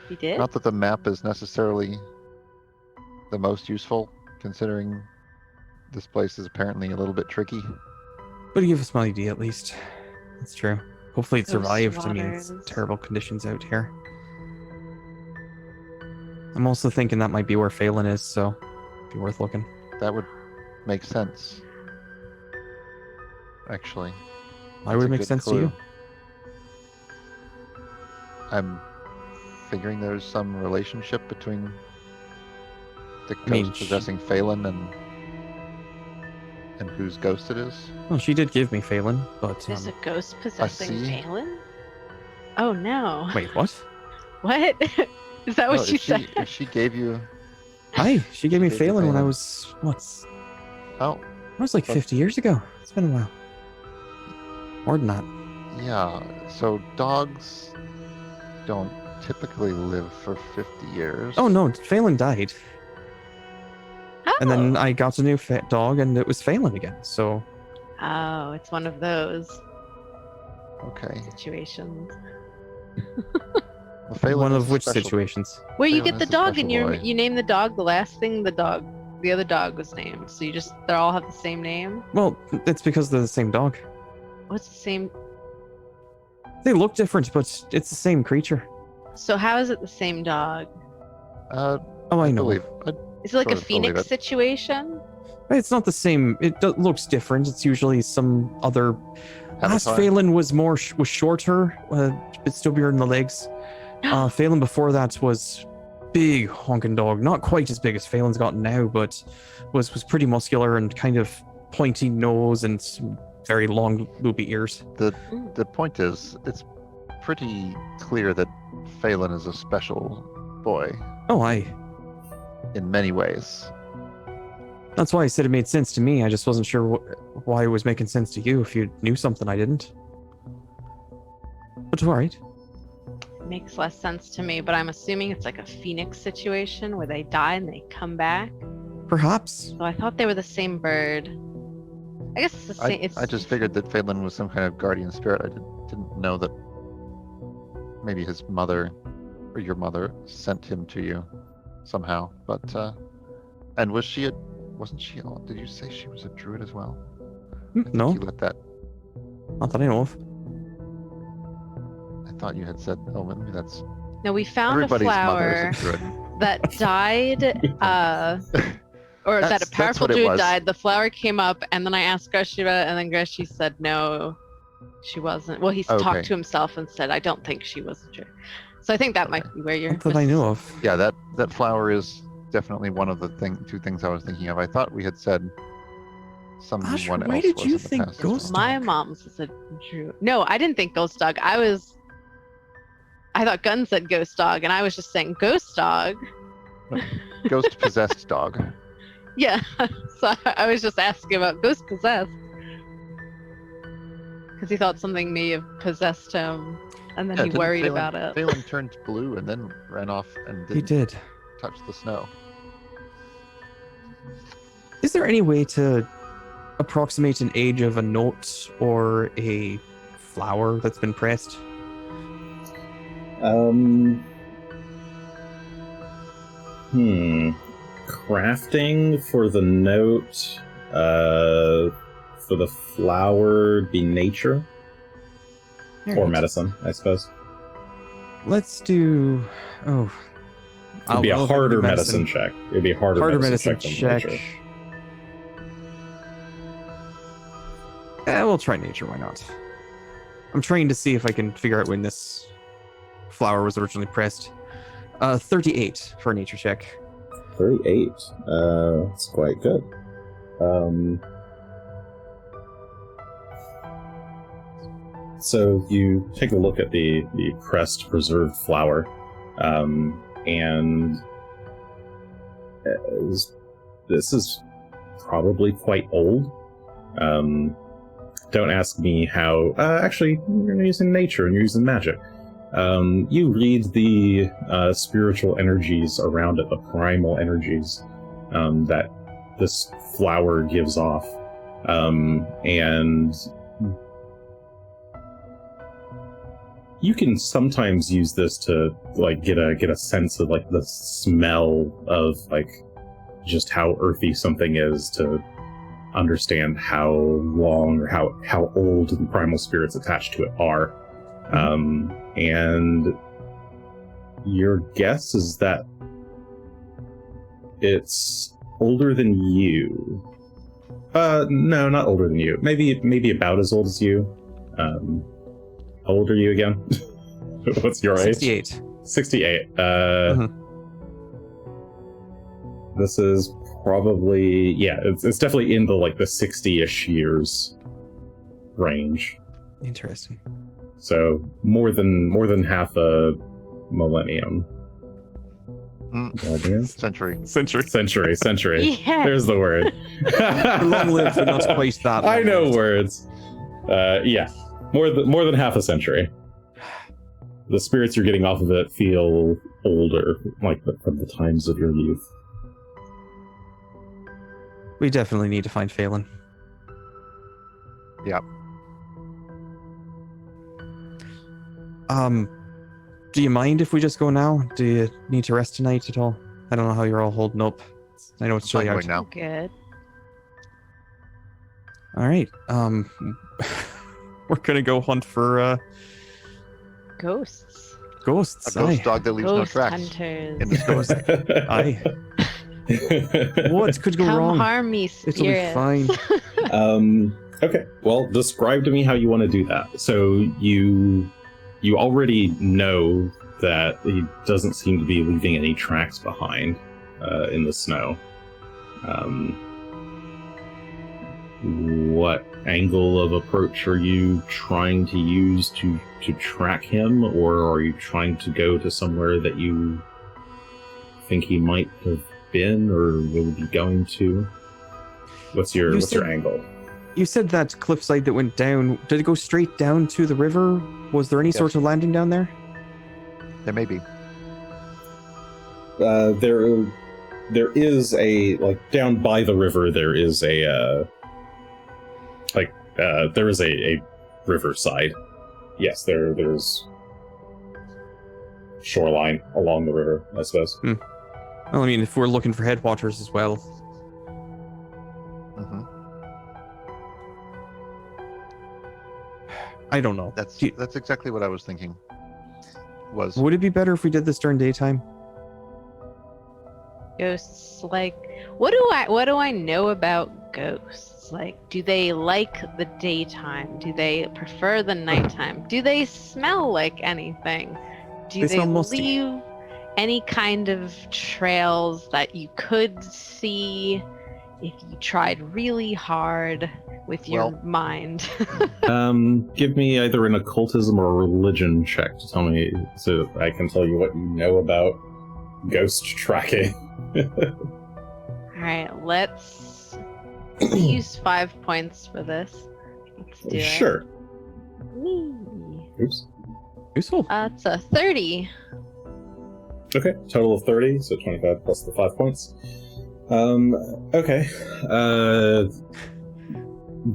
You did? not that the map is necessarily the most useful, considering this place is apparently a little bit tricky. But give us an idea at least. That's true. Hopefully it Those survived. I mean, it's waters. terrible conditions out here. I'm also thinking that might be where Phelan is, so it'd be worth looking. That would make sense. Actually, Why That's would a it make good sense to clue. you? I'm figuring there's some relationship between the I mean, ghost possessing Phelan and And whose ghost it is? Well, she did give me Phelan, but There's a ghost possessing see. Phelan? Oh no. wait, what? What? Is that what No, she said? If she gave you... Hi, she gave me She gave you Phelan when I Phelan. was Oh, I was like But- 50 years ago. It's been a while. More than that. yeah. So dogs don't typically live for 50 years. Oh no, Phelan died, and then Oh. I got a new dog, and it was Phelan again. So Oh, it's one of those Okay. situations. Well, Phelan one is of which special. situations? Where you Phelan get the is a dog special and boy. you name the dog the last thing the other dog was named. So they all have the same name. Well, it's because they're the same dog. What's the same? They look different, but it's the same creature. So how is it the same dog? Oh, I know. Believe, Is it like Sort a of believe phoenix it. situation? It's not the same. It looks different. It's usually some other. Last Avatar? Phelan was was shorter, but still bigger in the legs. Phelan before that was big honking dog, not quite as big as Phelan's got now, but was pretty muscular and kind of pointy nose and some very long loopy ears. The point is, it's pretty clear that Phelan is a special boy Oh, aye. in many ways. That's why I said it made sense to me. I just wasn't sure why it was making sense to you if you knew something I didn't. But all right. Makes less sense to me, but I'm assuming it's like a phoenix situation where they die and they come back. Perhaps. So I thought they were the same bird. I guess it's the same. I just figured that Phelan was some kind of guardian spirit. I didn't know that maybe his mother or your mother sent him to you somehow. But and wasn't she? Did you say she was a druid as well? I think No, you let that. not that I know of. I thought you had said. Oh, maybe that's No, we found a everybody's mother flower is a druid. that died, or that That's a powerful what it druid was. died. The flower came up, and then I asked Greshy about it, and then Greshy said no, she wasn't. Well, he Okay. talked to himself and said, I don't think she was a druid. So I think that might be where you're. Not that I know of. Yeah, that flower is definitely one of the two things I was thinking of. I thought we had said someone Gosh, else why did was you in the think past. ghost My dog? mom's is a druid. No, I didn't think ghost dog. I thought Gunn said ghost dog, and I was just saying ghost dog. Ghost possessed dog. Yeah, so I was just asking about ghost possessed. Because he thought something may have possessed him, and then Yeah, he didn't worried Phelan- about it. Phelan turned blue and then ran off and He didn't did. touch the snow. Is there any way to approximate an age of a note or a flower that's been pressed? Crafting for the note, for the flower, be nature or Alright. medicine, I suppose. Let's do. Oh. It'd be a I'll do harder medicine check. It'd be a harder medicine check than nature. We'll try nature. Why not? I'm trying to see if I can figure out when this flower was originally pressed. 38 for a nature check. 38. That's quite good. So you take a look at the pressed preserved flower, and this is probably quite old. Don't ask me how. Actually, you're using nature and you're using magic. You read the spiritual energies around it, the primal energies that this flower gives off, and you can sometimes use this to like get a sense of like the smell of like just how earthy something is, to understand how long or how old the primal spirits attached to it are. And your guess is that it's older than you. No, not older than you. Maybe about as old as you. How old are you again? What's your age? 68. 68. This is probably, yeah, it's definitely in the like the 60-ish years range. Interesting. So more than half a millennium. Millennium? Century. Yeah. There's the word. Long lived, but not quite that. I know long-lived. words. Yeah, more than half a century. The spirits you're getting off of it feel older, like from the times of your youth. We definitely need to find Phelan. Yep. Do you mind if we just go now? Do you need to rest tonight at all? I don't know how you're all holding up. I know it's chilly Fine out. going now. Good. All right. We're gonna go hunt for Ghosts. ghosts. A ghost Aye. dog that leaves Ghost no tracks. hunters. In the snow. Aye. What could go Come wrong? harm me, It'll spirits. be fine. Okay, well, describe to me how you want to do that. So you already know that he doesn't seem to be leaving any tracks behind in the snow. What angle of approach are you trying to use to track him, or are you trying to go to somewhere that you think he might have been or will be going to? What's your angle? You said that cliffside that went down. Did it go straight down to the river? Was there any Yes. sort of landing down there? There may be. There is a, like, down by the river. There is a there is a riverside. Yes, there's shoreline along the river, I suppose. Well, I mean, if we're looking for headwaters as well. Hmm. I don't know. That's Do you- that's exactly what I was thinking. Was Would it be better if we did this during daytime? Ghosts, like, what do I know about ghosts? Like, do they like the daytime? Do they prefer the nighttime? Do they smell like anything? Do They they smell musty. leave any kind of trails that you could see if you tried really hard with your Well- mind? Give me either an occultism or a religion check to tell me, so I can tell you what you know about ghost tracking. All right, let's use 5 points for this. Let's do it. Sure. Whee. Oops. Useful. It's a 30. Okay, total of 30, so 25 plus the 5 points. Okay.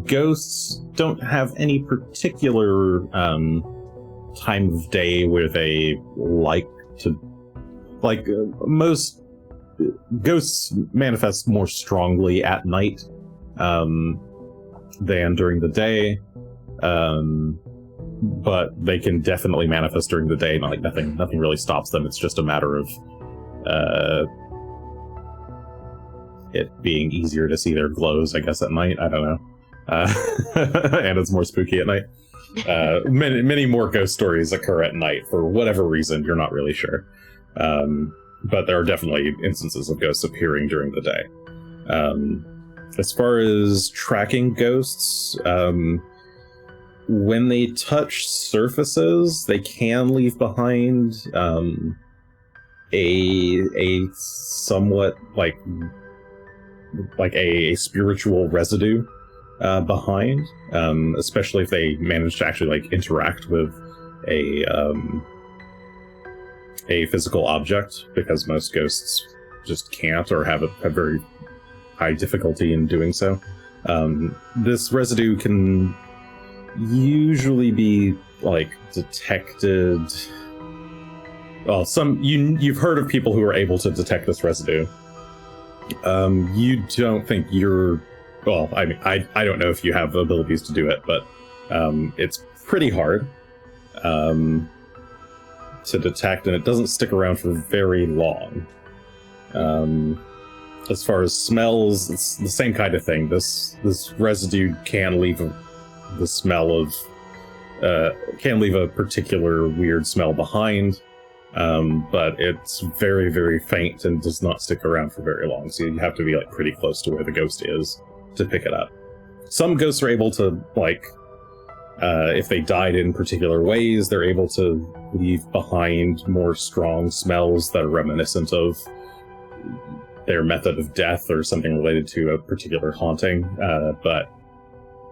Ghosts don't have any particular time of day where they like to... most ghosts manifest more strongly at night than during the day. But they can definitely manifest during the day. Like nothing really stops them. It's just a matter of it being easier to see their glows, I guess, at night. I don't know. And it's more spooky at night. Many more ghost stories occur at night for whatever reason. You're not really sure. But there are definitely instances of ghosts appearing during the day. As far as tracking ghosts, when they touch surfaces, they can leave behind a somewhat like a spiritual residue behind, especially if they manage to actually like interact with a physical object, because most ghosts just can't or have a very high difficulty in doing so. This residue can usually be like detected. Well, you've heard of people who are able to detect this residue. You don't think you're... Well, I mean, I don't know if you have the abilities to do it, but it's pretty hard to detect, and it doesn't stick around for very long. As far as smells, it's the same kind of thing. This residue can leave the smell of... can leave a particular weird smell behind. but it's very, very faint and does not stick around for very long. So you have to be like pretty close to where the ghost is to pick it up. Some ghosts are able to if they died in particular ways, they're able to leave behind more strong smells that are reminiscent of their method of death or something related to a particular haunting, but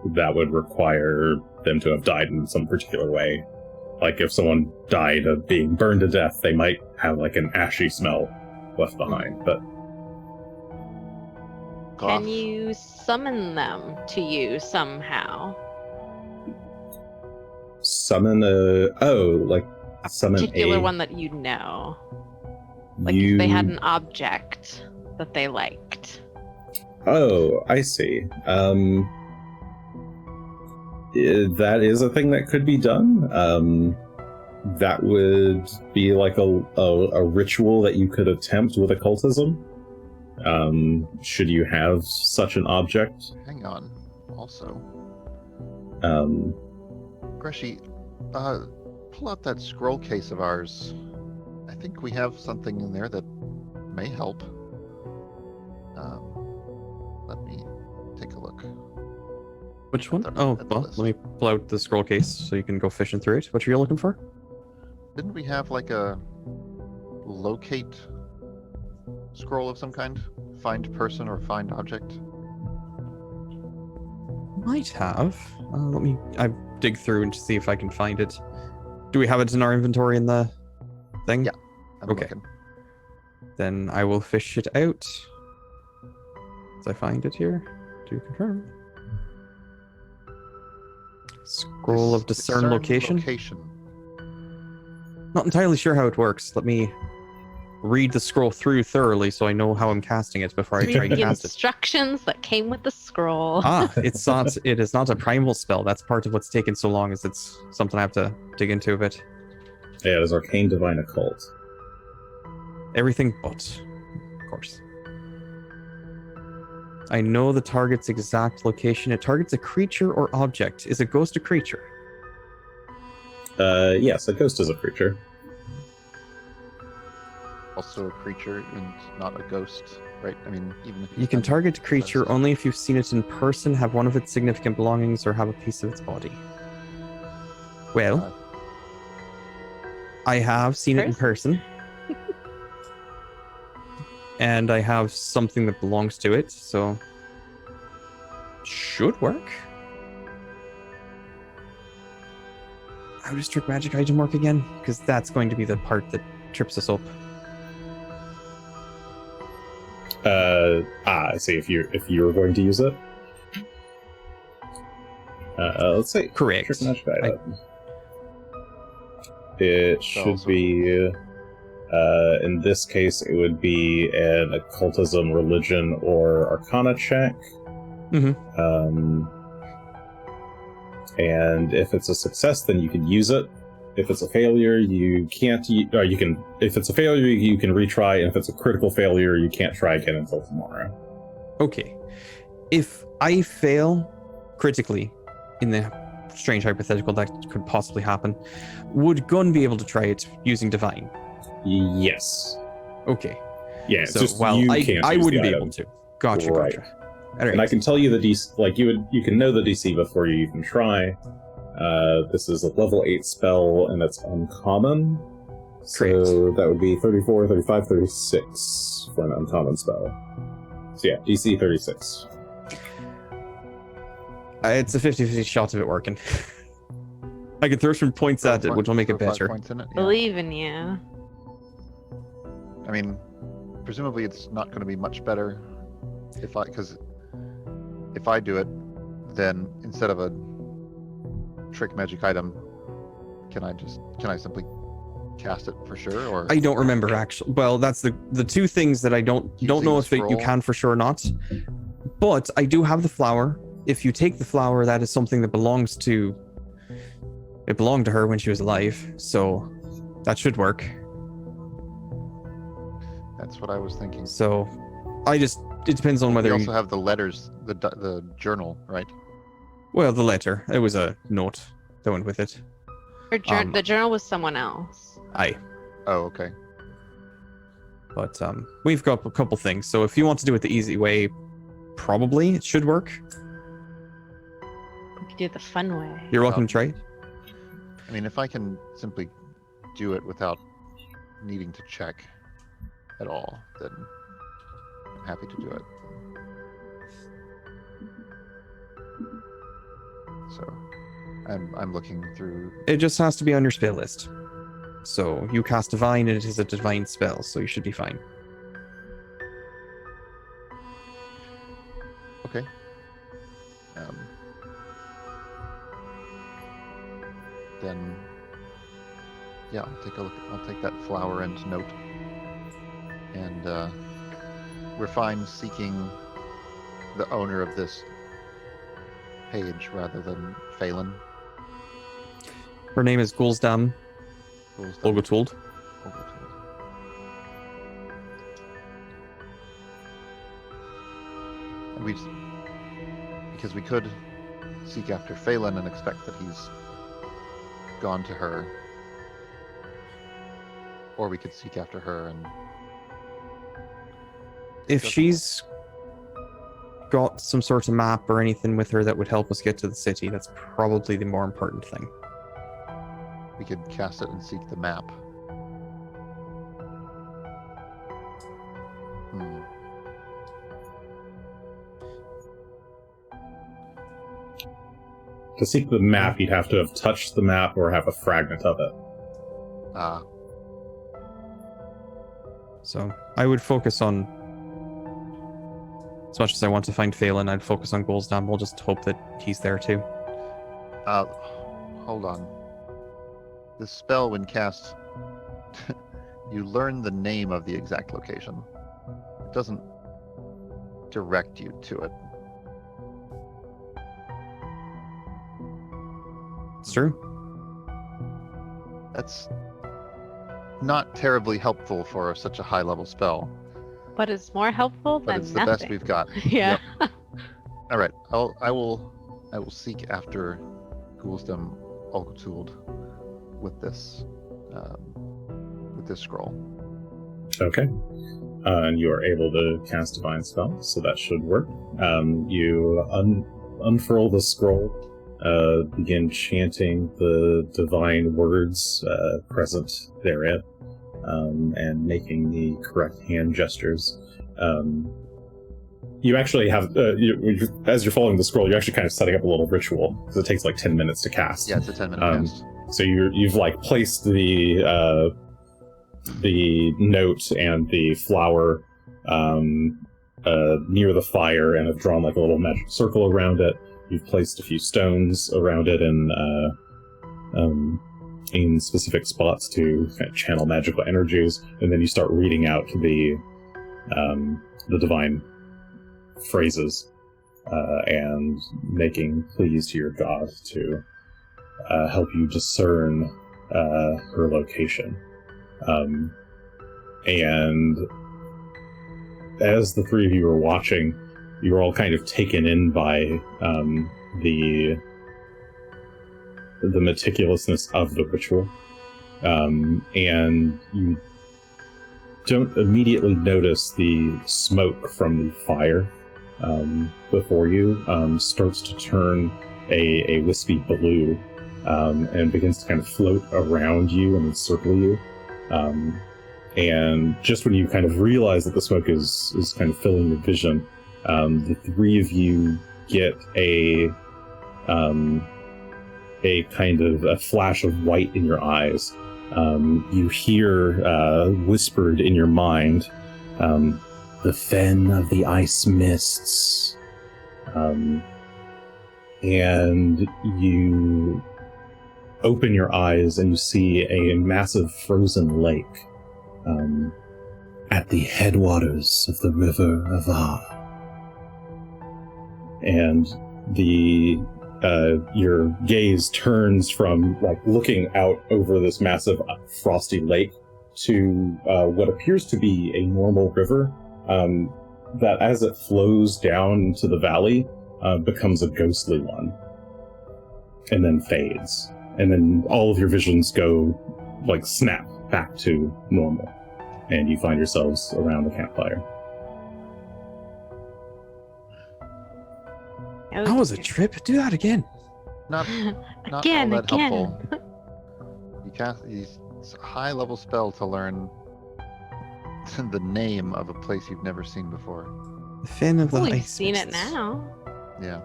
that would require them to have died in some particular way. Like if someone died of being burned to death, they might have like an ashy smell left behind. But can you summon them to you somehow? Summon summon a particular a one that you know. Like if they had an object that they liked. Oh, I see. That is a thing that could be done. That would be like a ritual that you could attempt with occultism. Should you have such an object? Hang on. Also, Greshy, pull out that scroll case of ours. I think we have something in there that may help. Let me take a look. Which one? At Oh, the well, list. let me pull out the scroll case so you can go fishing through it. What are you looking for? Didn't we have like a locate scroll of some kind? Find person or find object? Might have. I dig through and see if I can find it. Do we have it in our inventory in the thing? Yeah. I'm Okay. looking. Then I will fish it out. As I find it here to confirm. Scroll of discern location. Not entirely sure how it works. Let me read the scroll through thoroughly so I know how I'm casting it before I try Read and the cast it. instructions that came with the scroll. It's not. It is not a primal spell. That's part of what's taken so long. Is it's something I have to dig into a bit. Yeah, it is arcane divine occult. Everything but, of course. I know the target's exact location. It targets a creature or object. Is a ghost a creature? Yes, a ghost is a creature. Also a creature and not a ghost, right? I mean, even if You can target a creature only if you've seen it in person, have one of its significant belongings, or have a piece of its body. Well, I have seen it in person. And I have something that belongs to it, so should work. How does trick magic item work again? Because that's going to be the part that trips us up. I see. If you were going to use it, let's see. Correct. Trick magic item. It should be. In this case, it would be an occultism, religion, or arcana check. Mm-hmm. And if it's a success, then you can use it. If it's a failure, you can't. Or you can. If it's a failure, you can retry. And if it's a critical failure, you can't try again until tomorrow. Okay. If I fail critically in the strange hypothetical that could possibly happen, would Gunn be able to try it using divine? Yes. Okay. Yeah. It's So, just well, you I can't wouldn't be use the able to. Gotcha, Right. gotcha. All right. And I can tell you the DC. Like you can know the DC before you even try. This is a level 8 spell, and it's uncommon. So Correct. that would be 34, 35, 36 for an uncommon spell. So yeah, DC 36. It's a 50-50 shot of it working. I can throw some points at it, which will make it Throw 5 better. points in it, yeah. Believe in you. I mean, presumably it's not going to be much better because if I do it, then instead of a trick magic item, can I simply cast it for sure? Or I don't remember actually. Well, that's the two things that I don't Using know the if you scroll? can for sure or not. But I do have the flower. If you take the flower, that is something that belongs to. It belonged to her when she was alive, so that should work. That's what I was thinking. So, it depends on whether We also have the letters, the journal, right? Well, the letter. It was a note that went with it. The journal was someone else. Aye. Oh, okay. But we've got a couple things. So if you want to do it the easy way, probably it should work. We could do it the fun way. You're welcome to try it. I mean, if I can simply do it without needing to check at all, then I'm happy to do it. So, I'm looking through. It just has to be on your spell list. So you cast Divine, and it is a Divine spell, so you should be fine. Okay. Then, yeah, I'll take a look. I'll take that flower and note, and we're fine seeking the owner of this page rather than Phelan. Her name is Gulsdam Olgotuld. And because we could seek after Phelan and expect that he's gone to her, or we could seek after her and. If she's got some sort of map or anything with her that would help us get to the city, that's probably the more important thing. We could cast it and seek the map. To seek the map, you'd have to have touched the map or have a fragment of it. So I would focus on, as much as I want to find Phelan, I'd focus on Gulsdam. We'll just hope that he's there too. Hold on. This spell, when cast, you learn the name of the exact location. It doesn't direct you to it. It's true. That's not terribly helpful for such a high-level spell. But it's more helpful But than it's the nothing. best we've got. Yeah. Yep. All right. I will seek after Gulsdam Olgotuld with this scroll. Okay. And you are able to cast Divine Spell, so that should work. You unfurl the scroll, begin chanting the divine words present therein, and making the correct hand gestures. You actually have, as you're following the scroll, you're actually kind of setting up a little ritual, because it takes like 10 minutes to cast. Yeah, it's a 10-minute cast. So you've like placed the note and the flower near the fire, and have drawn like a little magic circle around it. You've placed a few stones around it in specific spots to kind of channel magical energies, and then you start reading out the divine phrases and making pleas to your god to help you discern her location. And as the three of you are watching, you're all kind of taken in by the meticulousness of the ritual, and you don't immediately notice the smoke from the fire before you starts to turn a wispy blue, and begins to kind of float around you and encircle you. And just when you kind of realize that the smoke is kind of filling your vision, the three of you get a kind of a flash of white in your eyes. You hear whispered in your mind, the fen of the ice mists. And you open your eyes and you see a massive frozen lake at the headwaters of the river Avar. And your gaze turns from like looking out over this massive frosty lake to what appears to be a normal river that, as it flows down into the valley, becomes a ghostly one and then fades, and then all of your visions go like snap back to normal, and you find yourselves around the campfire. That was a trip. Do that again. Not Again, all that again. helpful. You cast these high-level spell to learn the name of a place you've never seen before. The fin of the We've ice seen it mists. now. Yeah.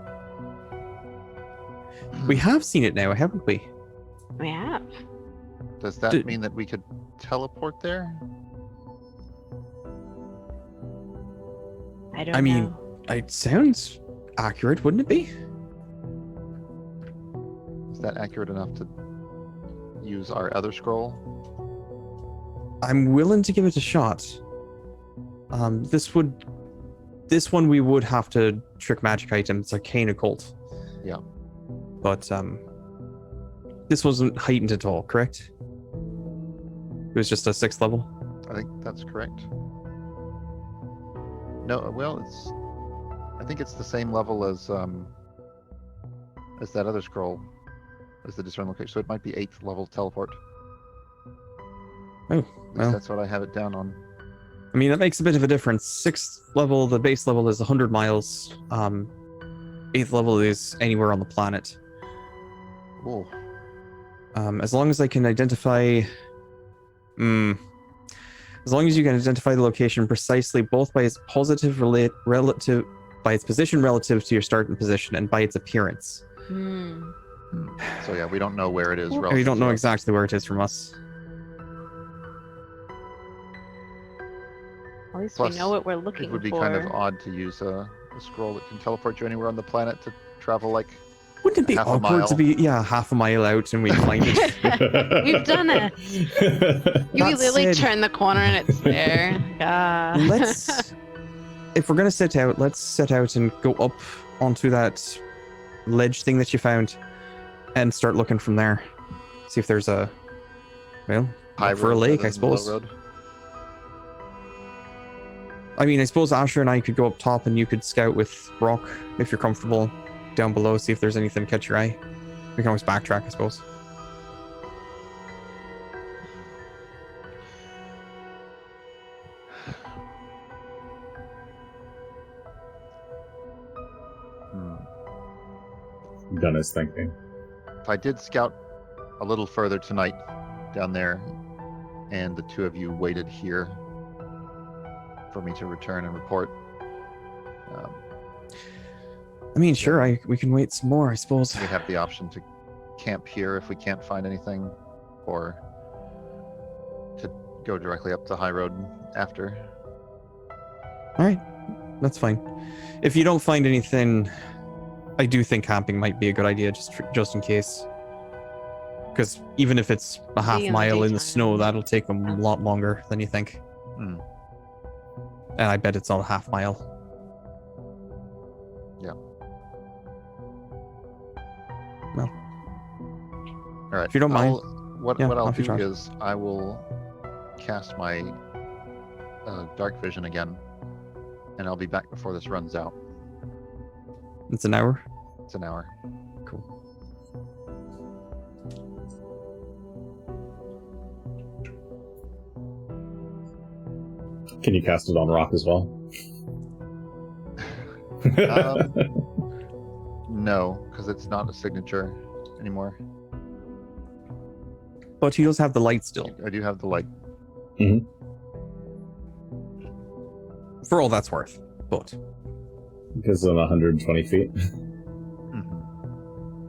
We have seen it now, haven't we? We have. Does that Did- mean that we could teleport there? I don't I mean, know. it sounds accurate, wouldn't it be? Is that accurate enough to use our other scroll? I'm willing to give it a shot. This one we would have to trick magic items, arcane occult. Yeah. But this wasn't heightened at all, correct? It was just a 6th level. I think that's correct. No, well, I think it's the same level as that other scroll, as the discern location. So it might be 8th level teleport. Oh, At least well. that's what I have it down on. I mean, that makes a bit of a difference. 6th level, the base level is 100 miles. 8th level is anywhere on the planet. Oh, As long as I can identify... As long as you can identify the location precisely, both by its relative, by its position relative to your starting position, and by its appearance. so yeah, we don't know where it is. We relative don't to know us. exactly where it is from us. At least Plus, we know what we're looking It would be for. kind of odd to use a scroll that can teleport you anywhere on the planet to travel like. Wouldn't it be Half a awkward to mile. be, half a mile out and we find it? We've done it. You That literally said- turn the corner and it's there. Let's, if we're gonna set out, let's set out and go up onto that ledge thing that you found, and start looking from there. See if there's a, high look for a road lake, rather I than low suppose. road. I mean, I suppose Asher and I could go up top, and you could scout with Rock if you're comfortable. Down below, see if there's anything to catch your eye. We can always backtrack, I suppose. Gunn is thinking. If I did scout a little further tonight down there, and the two of you waited here for me to return and report. I mean, sure, we can wait some more, I suppose. We have the option to camp here if we can't find anything, or to go directly up the high road after. All right, that's fine. If you don't find anything, I do think camping might be a good idea, just in case. Because even if it's a half in the mile in the daytime. snow, that'll take them a lot longer than you think. Hmm. And I bet it's not a half mile. Yeah. Well, All right. if you don't mind, what yeah, I'll off you do charge. is I will cast my dark vision again, and I'll be back before this runs out. It's an hour. It's an hour. Cool. Can you cast it on Rock as well? No, because it's not a signature anymore. But he does have the light still, I do have the light. for all that's worth. But Because of 120 feet.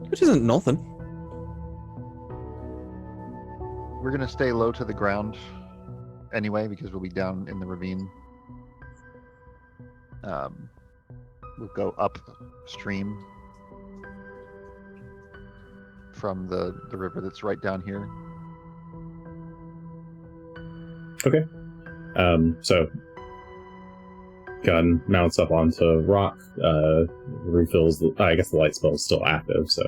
which isn't nothing. We're gonna stay low to the ground anyway because we'll be down in the ravine. We'll go upstream from the river that's right down here. Okay. So Gunn mounts up onto Rock, refills I guess the light spell is still active, so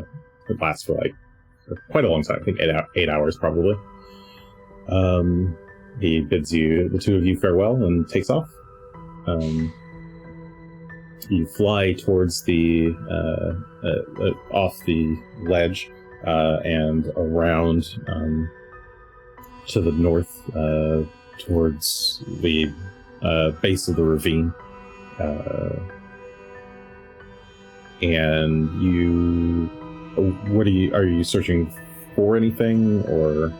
it lasts for like quite a long time. I think 8 hours probably. He bids you, the two of you, farewell and takes off. You fly towards the off the ledge and around to the north, towards the base of the ravine. And you, are you searching for anything, or?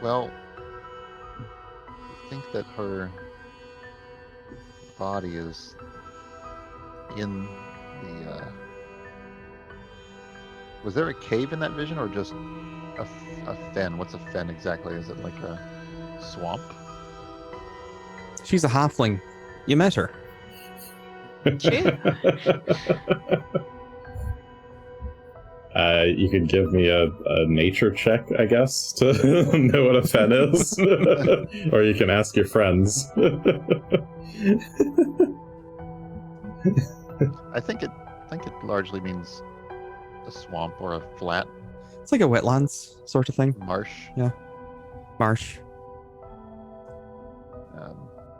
Well, I think that her body is in the, was there a cave in that vision, or just a fen? What's a fen exactly? Is it like a swamp? She's a halfling. You met her. True. You could give me a nature check, I guess, to know what a fen is. Or you can ask your friends. I think it largely means a swamp or a flat It's like a wetlands sort of thing. marsh. Marsh.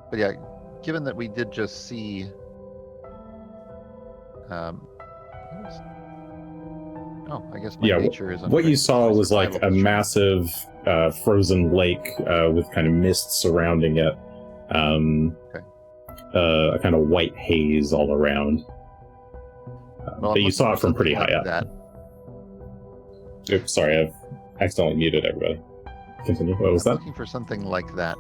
But yeah, given that we did just see, I guess my nature is. What you saw was like a massive frozen lake with kind of mist surrounding it. A kind of white haze all around. But you saw it from pretty high up. Oops, sorry, I've accidentally muted everybody. Continue. What was that? Looking for something like that.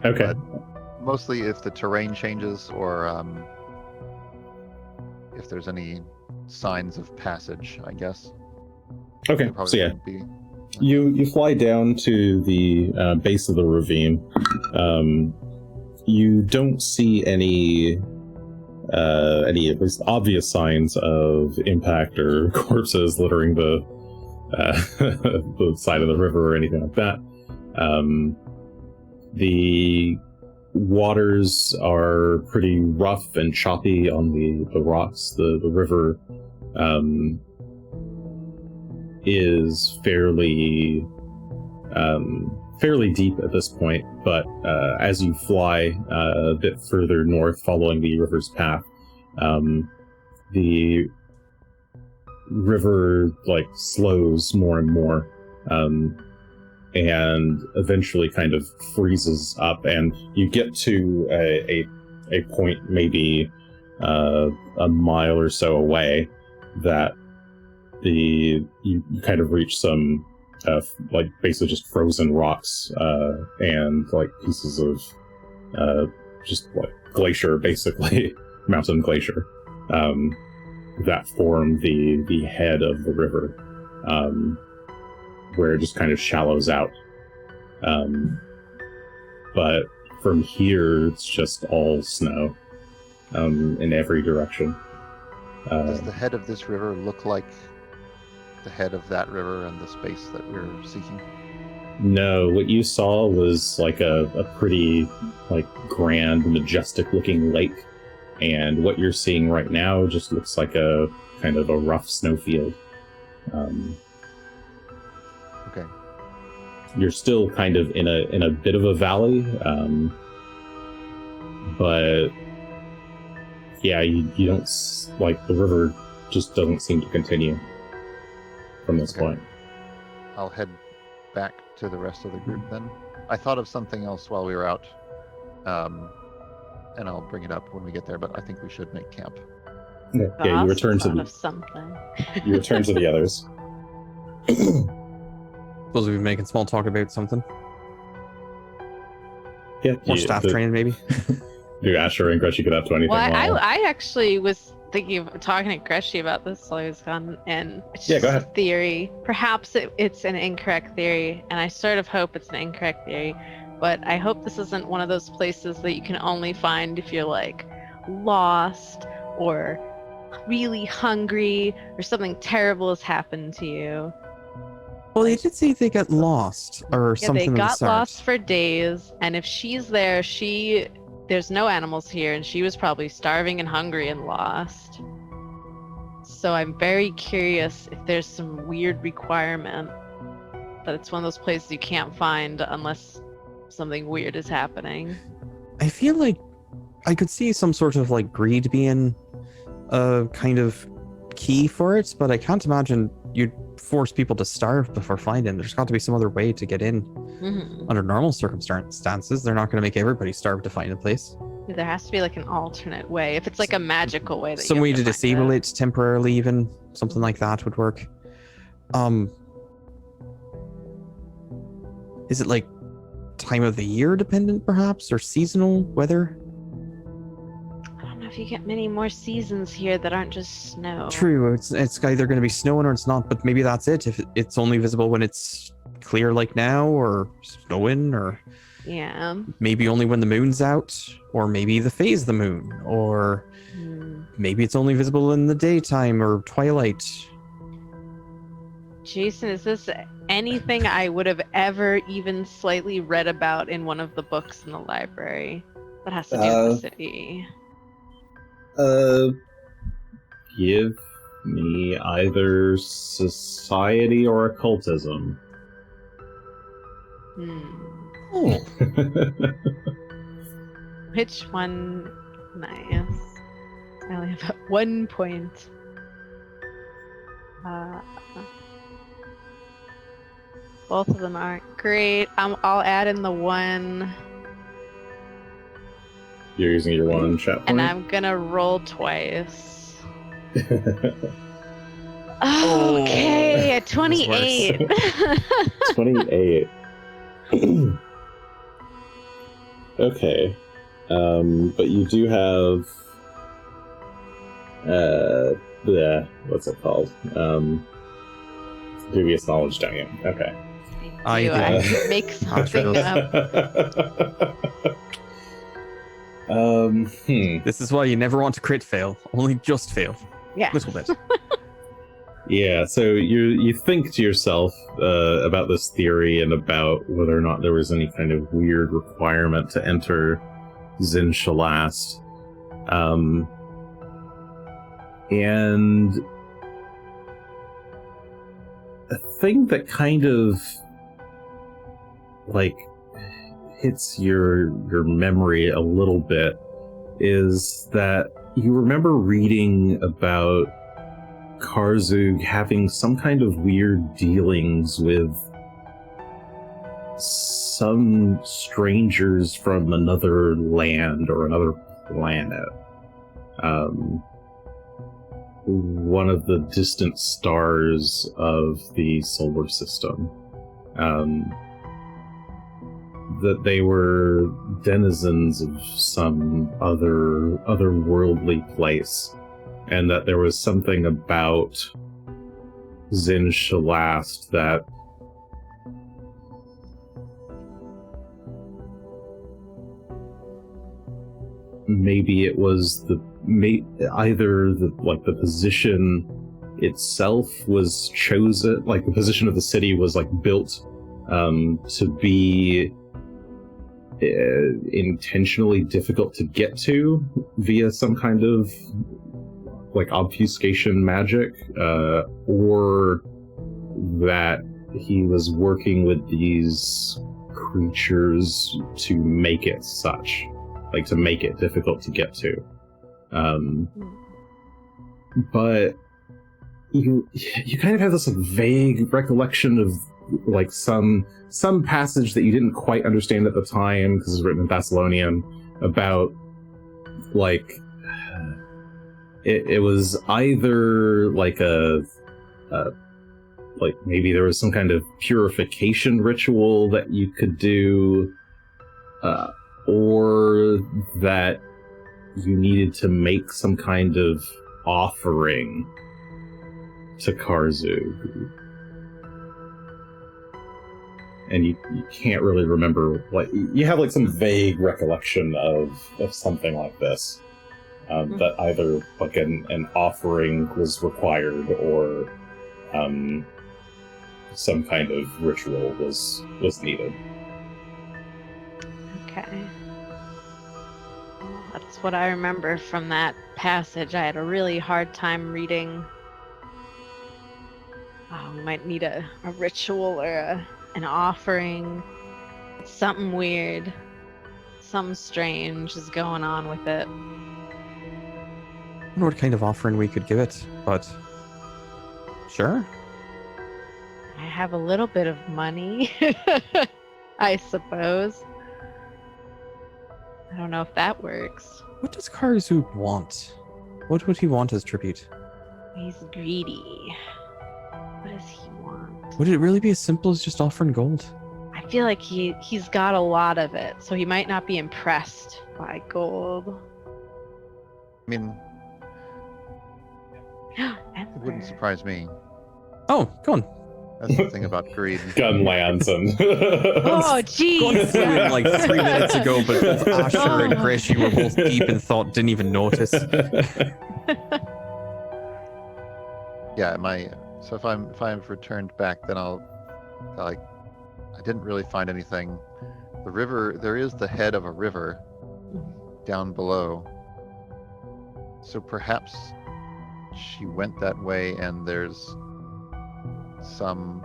Okay. But mostly if the terrain changes, or if there's any signs of passage, I guess. Okay, so yeah. You fly down to the base of the ravine. You don't see any at least obvious signs of impact or corpses littering the the side of the river or anything like that. The waters are pretty rough and choppy on the rocks. The river is fairly deep at this point, but as you fly a bit further north following the river's path, the river slows more and more, and eventually kind of freezes up, and you get to a point maybe a mile or so away that you kind of reach some basically just frozen rocks and pieces of just glacier, basically mountain glacier, that form the head of the river, where it just kind of shallows out. But from here, it's just all snow in every direction. Does the head of this river look like the head of that river and the space that we're seeking? No, what you saw was a pretty grand, majestic looking lake, and what you're seeing right now just looks like a kind of a rough snowfield. Okay. You're still kind of in a bit of a valley, but yeah, you don't the river just doesn't seem to continue from this point. I'll head back to the rest of the group then. I thought of something else while we were out, and I'll bring it up when we get there, but I think we should make camp. Okay. Yeah, you return to you return to the others. Suppose we've been making small talk about something. Yeah, more staff training maybe. Do Asher and Greshy get up to anything? Well, I actually was thinking of talking to Greshy about this while I was gone, and it's go just ahead. a theory. Perhaps it's an incorrect theory, and I sort of hope it's an incorrect theory, but I hope this isn't one of those places that you can only find if you're lost or really hungry or something terrible has happened to you. Well, they did say they got lost or something. They got lost for days, and if she's there, there's no animals here, and she was probably starving and hungry and lost. So I'm very curious if there's some weird requirement that it's one of those places you can't find unless something weird is happening. I feel like I could see some sort of greed being a kind of key for it, but I can't imagine you'd force people to starve before finding. There's got to be some other way to get in. Mhm. Under normal circumstances, they're not going to make everybody starve to find a place. There has to be like an alternate way. If it's like a magical way that Some you way have to find disable it temporarily, even something like that would work. Is it like time of the year dependent, perhaps, or seasonal weather? I don't know if you get many more seasons here that aren't just snow. True, it's either going to be snowing or it's not, but maybe that's it. If it's only visible when it's clear like now, or snowing, or Yeah. maybe only when the moon's out, or maybe the phase of the moon, or maybe it's only visible in the daytime or twilight. Jason, is this anything I would have ever even slightly read about in one of the books in the library that has to do with the city? Give me either society or occultism. Oh, Which one? Nice. I only have 1 point. Both of them aren't great. I'll add in the 1. You're using your one chat point? And I'm gonna roll twice. Oh, Okay, a this 28. 28. Okay. But you do have what's it called? Previous knowledge, don't you? Okay. I can make something up. This is why you never want to crit fail, only just fail. Yeah. A little bit. Yeah, so you think to yourself about this theory and about whether or not there was any kind of weird requirement to enter Zin Shalast. And a thing that kind of like hits your memory a little bit is that you remember reading about Karzug having some kind of weird dealings with some strangers from another land or another planet. One of the distant stars of the solar system. That they were denizens of some otherworldly place. And that there was something about Zin Shalast that maybe it was either the position itself was chosen, like the position of the city was like built to be intentionally difficult to get to via some kind of like obfuscation magic, or that he was working with these creatures to make it such, like to make it difficult to get to. But you kind of have this like, vague recollection of like some passage that you didn't quite understand at the time because it's written in Thessalonian about like it was either like like maybe there was some kind of purification ritual that you could do, or that you needed to make some kind of offering to Karzug. And you can't really remember, like, you have like some vague recollection of something like this. That either like an offering was required or some kind of ritual was needed. Okay. That's what I remember from that passage. I had a really hard time reading. We might need a ritual or an offering. Something weird. Something strange is going on with it. don't know what kind of offering we could give it, but sure. I have a little bit of money, I suppose. I don't know if that works. What does Karzook want? What would he want as tribute? He's greedy. What does he want? Would it really be as simple as just offering gold? I feel like he's got a lot of it, so he might not be impressed by gold. I mean, it wouldn't surprise me. Oh, go on. That's the thing about greed. Gun lands and Oh, Gun jeez! flew in like 3 minutes ago, but both Asher and Greshy were both deep in thought, didn't even notice. Yeah, so if I've returned back, then I'll I didn't really find anything. The river, there is the head of a river down below. So perhaps she went that way and there's some,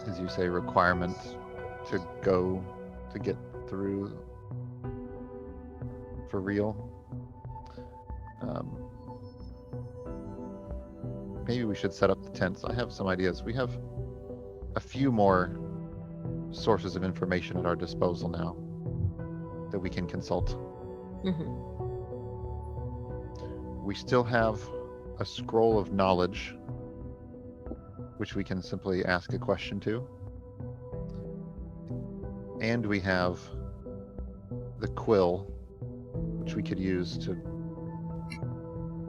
as you say, requirement to get through for real. Maybe we should set up the tents. I have some ideas. We have a few more sources of information at our disposal now that we can consult. Mm-hmm. We still have a scroll of knowledge, which we can simply ask a question to. And we have the quill, which we could use to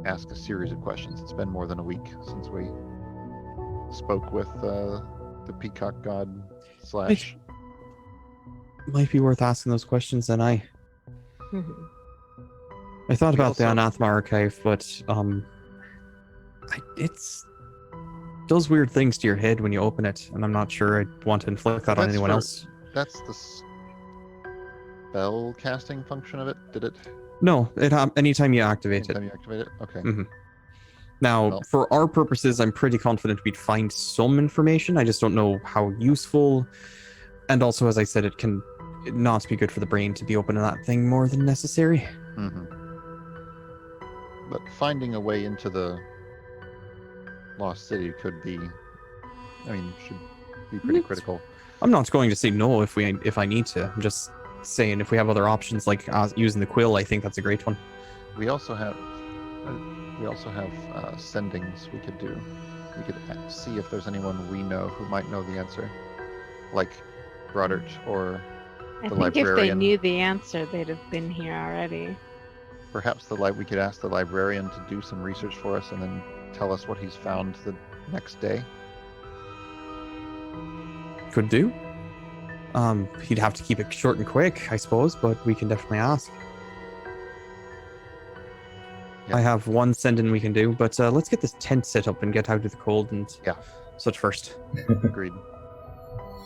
ask a series of questions. It's been more than a week since we spoke with the peacock god / Might be worth asking those questions then. I thought about the Anathema archive, but it's does weird things to your head when you open it, and I'm not sure I'd want to inflict that on anyone else. That's the spell casting function of it. Did it? No, it anytime you activate Anytime you activate it? Okay. Mm-hmm. Now, Well, for our purposes, I'm pretty confident we'd find some information. I just don't know how useful. And also, as I said, it can not be good for the brain to be opening that thing more than necessary. mm-hmm. But finding a way into the Lost City could be, should be pretty critical. I'm not going to say no if I need to. I'm just saying if we have other options like using the quill, I think that's a great one. We also have sendings we could do. We could see if there's anyone we know who might know the answer, like Brodert or I the think if they librarian. knew the answer, they'd have been here already. Perhaps we could ask the librarian to do some research for us and then tell us what he's found the next day. Could do. He'd have to keep it short and quick, I suppose, but we can definitely ask. Yeah. I have one send-in we can do, but let's get this tent set up and get out of the cold and such first. Agreed.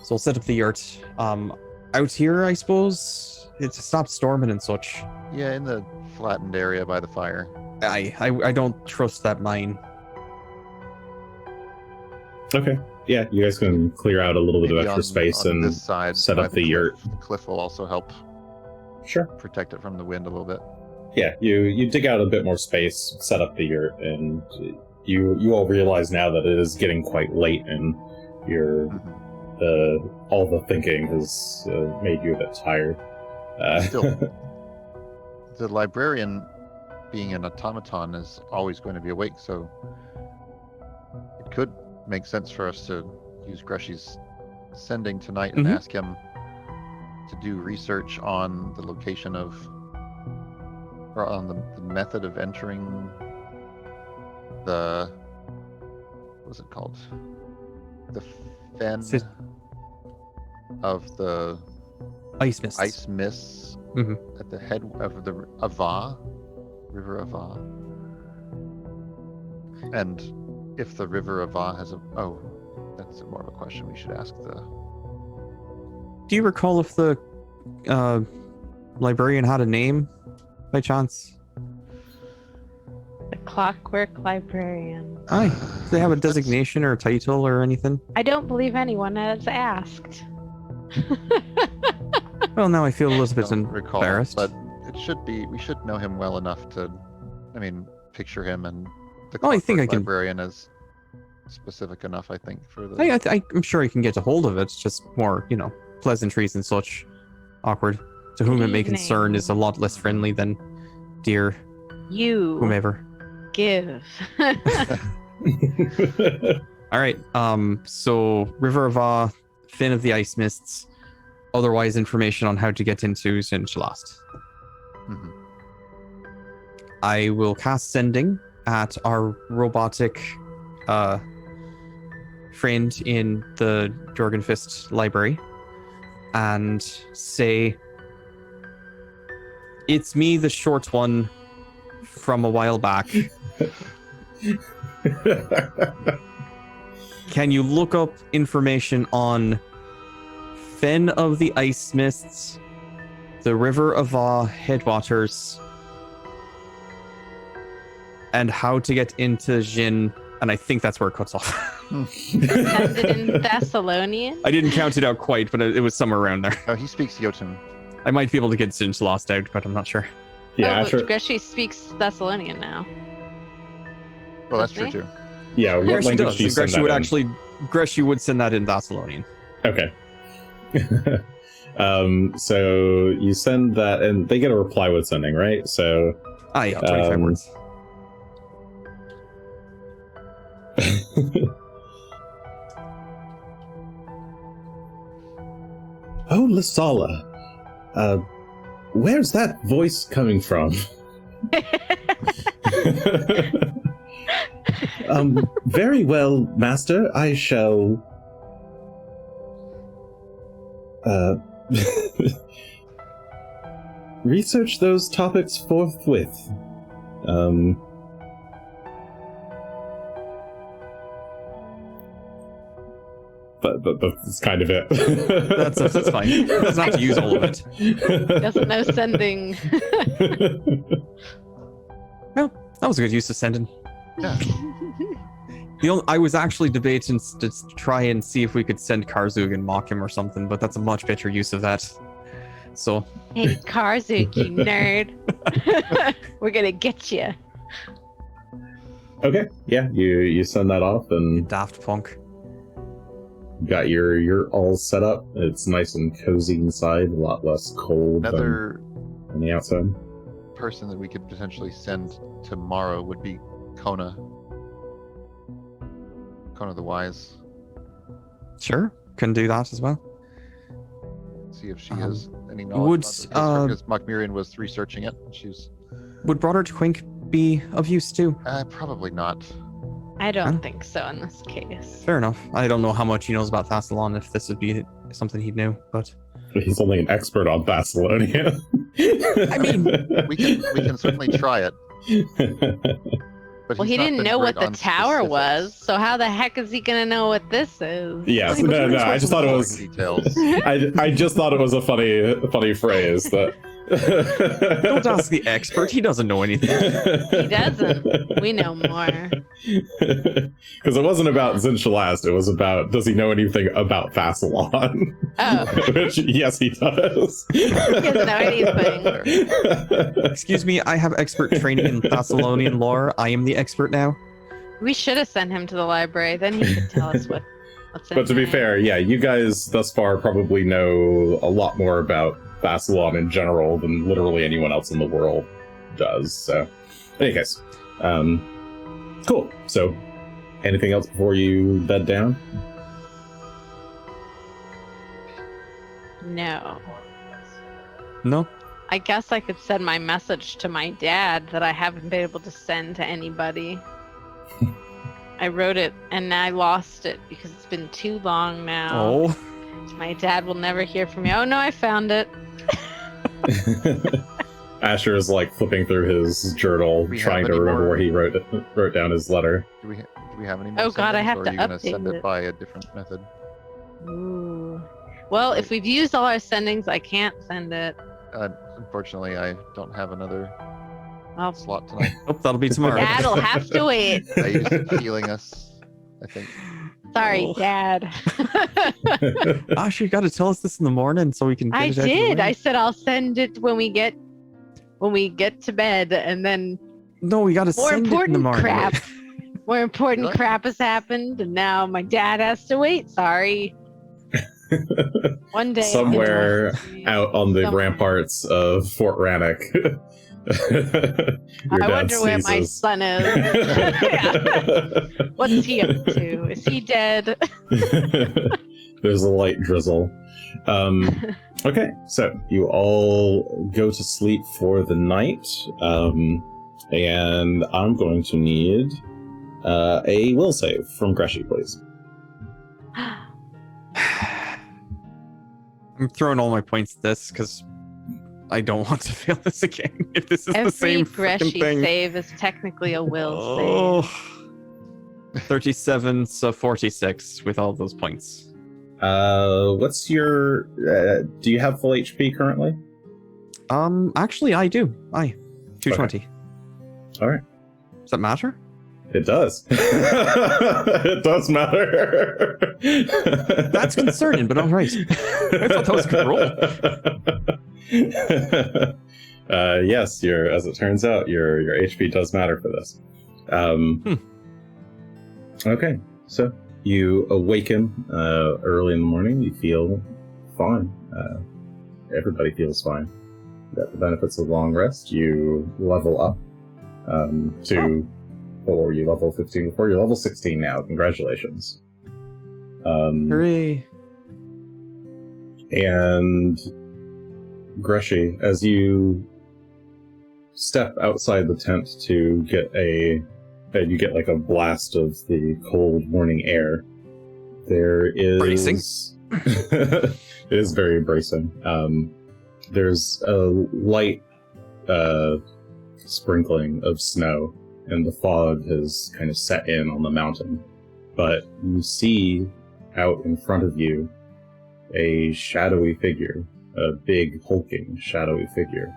So we'll set up the yurt. Out here, I suppose, to stop storming and such. Yeah, in the flattened area by the fire. I don't trust that mine. Okay. Yeah, you guys can clear out a little bit of Maybe extra space on and this side, set by up the yurt. cliff. The cliff will also help Sure. protect it from the wind a little bit. Yeah, you dig out a bit more space, set up the yurt, and you all realize now that it is getting quite late, and your all the thinking has made you a bit tired. Still, the librarian, being an automaton, is always going to be awake, so it could make sense for us to use Greshy's sending tonight and ask him to do research on the location of, or on the method of entering the, what was it called? The fen of the Ice mists. ice mists at the head of the River Ava. And if the River Ava has that's more of a question we should ask the... Do you recall if the librarian had a name by chance? The Clockwork Librarian. Aye. Do they have a designation or a title or anything? I don't believe anyone has asked. Well, now I feel a little bit Don't recall, embarrassed. but it should be, we should know him well enough to, picture him, and the Oh, I think I Clockwork can- librarian is specific enough, I think, for the. I'm sure I can get a hold of it. It's just more, pleasantries and such. Awkward. To whom it may concern is a lot less friendly than dear You whomever. give. All right. So River of Ah, Fin of the Ice Mists. Otherwise, information on how to get into Sinchalast. Mhm. I will cast Sending at our robotic friend in the Jorgenfist library and say, "It's me, the short one from a while back. Can you look up information on Fen of the Ice Mists, the River of Ah headwaters, and how to get into Jin?" And I think that's where it cuts off. Send it in Thessalonian. I didn't count it out quite, but it was somewhere around there. Oh, he speaks Jotun. I might be able to get Sinch lost out, but I'm not sure. Yeah, oh, Asher. but Greshy speaks Thessalonian now. Well, that's true Doesn't too. Yeah, what Greshy language does. do you And send Greshy that would in? actually, Greshy would send that in Thessalonian. Okay. So you send that, and they get a reply with sending, right? So Ah, yeah, 25 words. Oh, Lasala. Where's that voice coming from? Very well, Master. I shall. Research those topics forthwith. But that's kind of it. That's fine. He doesn't have to use all of it. Doesn't know sending. That was a good use of sending. Yeah. I was actually debating to try and see if we could send Karzug and mock him or something, but that's a much better use of that. So, Hey, Karzuk, you nerd. We're gonna get you. Okay, yeah, you send that off and Daft Punk. got your all set up. It's nice and cozy inside, a lot less cold Another than on the outside. person that we could potentially send tomorrow would be Kona. Kona the Wise. Sure, can do that as well. See if she has any knowledge would, about this, because Mokmirian was researching it. She's Would Broderick Twink be of use too? probably not. I don't Huh? think so in this case. Fair enough. I don't know how much he knows about Thassalon, if this would be something he'd know, but He's only an expert on Thessalonia. I mean, We can certainly try it. But Well, he's he not didn't been know what great the on tower specifics. was, so how the heck is he gonna know what this is? Yes, Hey, but no, you're I just thought it was. Details. I just thought it was a funny phrase that. don't ask the expert. He doesn't know anything. He doesn't. We know more. Because it wasn't about Zinchalast, it was about does he know anything about Thassalon? Oh. Which, yes, he does. He doesn't know anything. Excuse me, I have expert training in Thessalonian lore. I am the expert now. We should have sent him to the library. Then he could tell us what's in But to be there. fair, yeah, you guys thus far probably know a lot more about Thassalon in general than literally anyone else in the world does. So, in any case, cool. So, anything else before you bed down? No. No? I guess I could send my message to my dad that I haven't been able to send to anybody. I wrote it and I lost it because it's been too long now. Oh. My dad will never hear from me. Oh no, I found it. Asher is like flipping through his journal, We have trying to any remember more- where he wrote down his letter. Do we have any more Oh, God, I sendings, have or to are you gonna send update it it. by a different method? Ooh. Well, if we've used all our sendings, I can't send it. Unfortunately, I don't have another Well, slot tonight. Oh, that'll be tomorrow. Dad'll have to wait. I used healing us, I think. Sorry, Oh. Dad. Ash, you gotta tell us this in the morning so we can get I it out of the did. way. I said I'll send it when we get to bed, and then No, we gotta More send it in the important morning. crap. More important What? crap has happened, and now my dad has to wait. Sorry. One day. Somewhere out on the Somewhere. ramparts of Fort Rannoch. I wonder where my son is. What's he up to? Is he dead? There's a light drizzle. Okay, so you all go to sleep for the night, and I'm going to need a will save from Greshy, please. I'm throwing all my points at this because I don't want to fail this again. If this is Every the same fucking Greshy thing. save is technically a will Oh, save. 37, so 46 with all those points. What's your? Do you have full HP currently? Actually, I do. 220. All right. Does that matter? It does. It does matter. That's concerning, but all right. I thought that was a good roll. Yes, as it turns out, your HP does matter for this. Okay, so you awaken early in the morning. You feel fine. Everybody feels fine. You got the benefits of long rest. You level up or you level 15 before. You're level 16 now. Congratulations. Hooray. And Greshy, as you step outside the tent to get you get like a blast of the cold morning air. There is Bracing. It is very bracing. There's a light sprinkling of snow, and the fog has kind of set in on the mountain. But you see out in front of you a shadowy figure, a big, hulking, shadowy figure.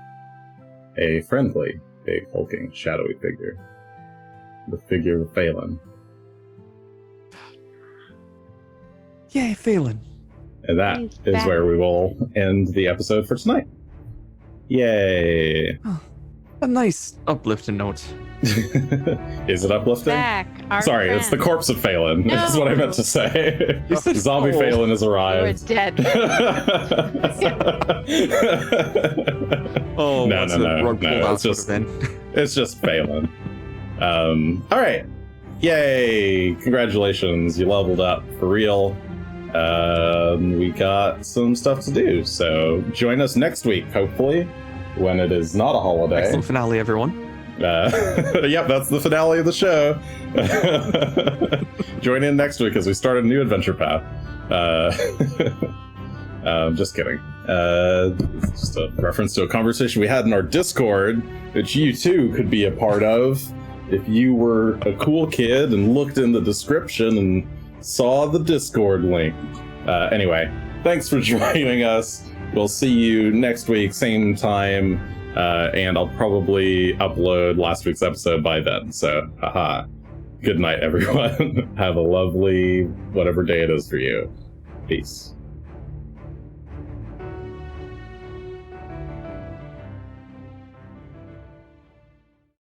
A friendly, big, hulking, shadowy figure. The figure of Phelan. Yay, Phelan. And that He's is back. where we will end the episode for tonight. Yay! A nice uplifting note. Is it uplifting? Back. Our Sorry, it's the friend. corpse of Phelan. No. Is what I meant to say. You said Zombie cold. Phelan has You're arrived. dead. Oh, No, what's no, the no, rug no, pulled out it's just- would have been. It's just Phelan. All right. Yay! Congratulations, you leveled up for real. We got some stuff to do, so join us next week, hopefully, when it is not a holiday. Excellent finale, everyone. Yep, that's the finale of the show. Join in next week as we start a new adventure path. Just kidding. It's just a reference to a conversation we had in our Discord, which you too could be a part of if you were a cool kid and looked in the description and saw the Discord link. Anyway, thanks for joining us. We'll see you next week, same time, and I'll probably upload last week's episode by then. So, haha. Good night, everyone. Have a lovely whatever day it is for you. Peace.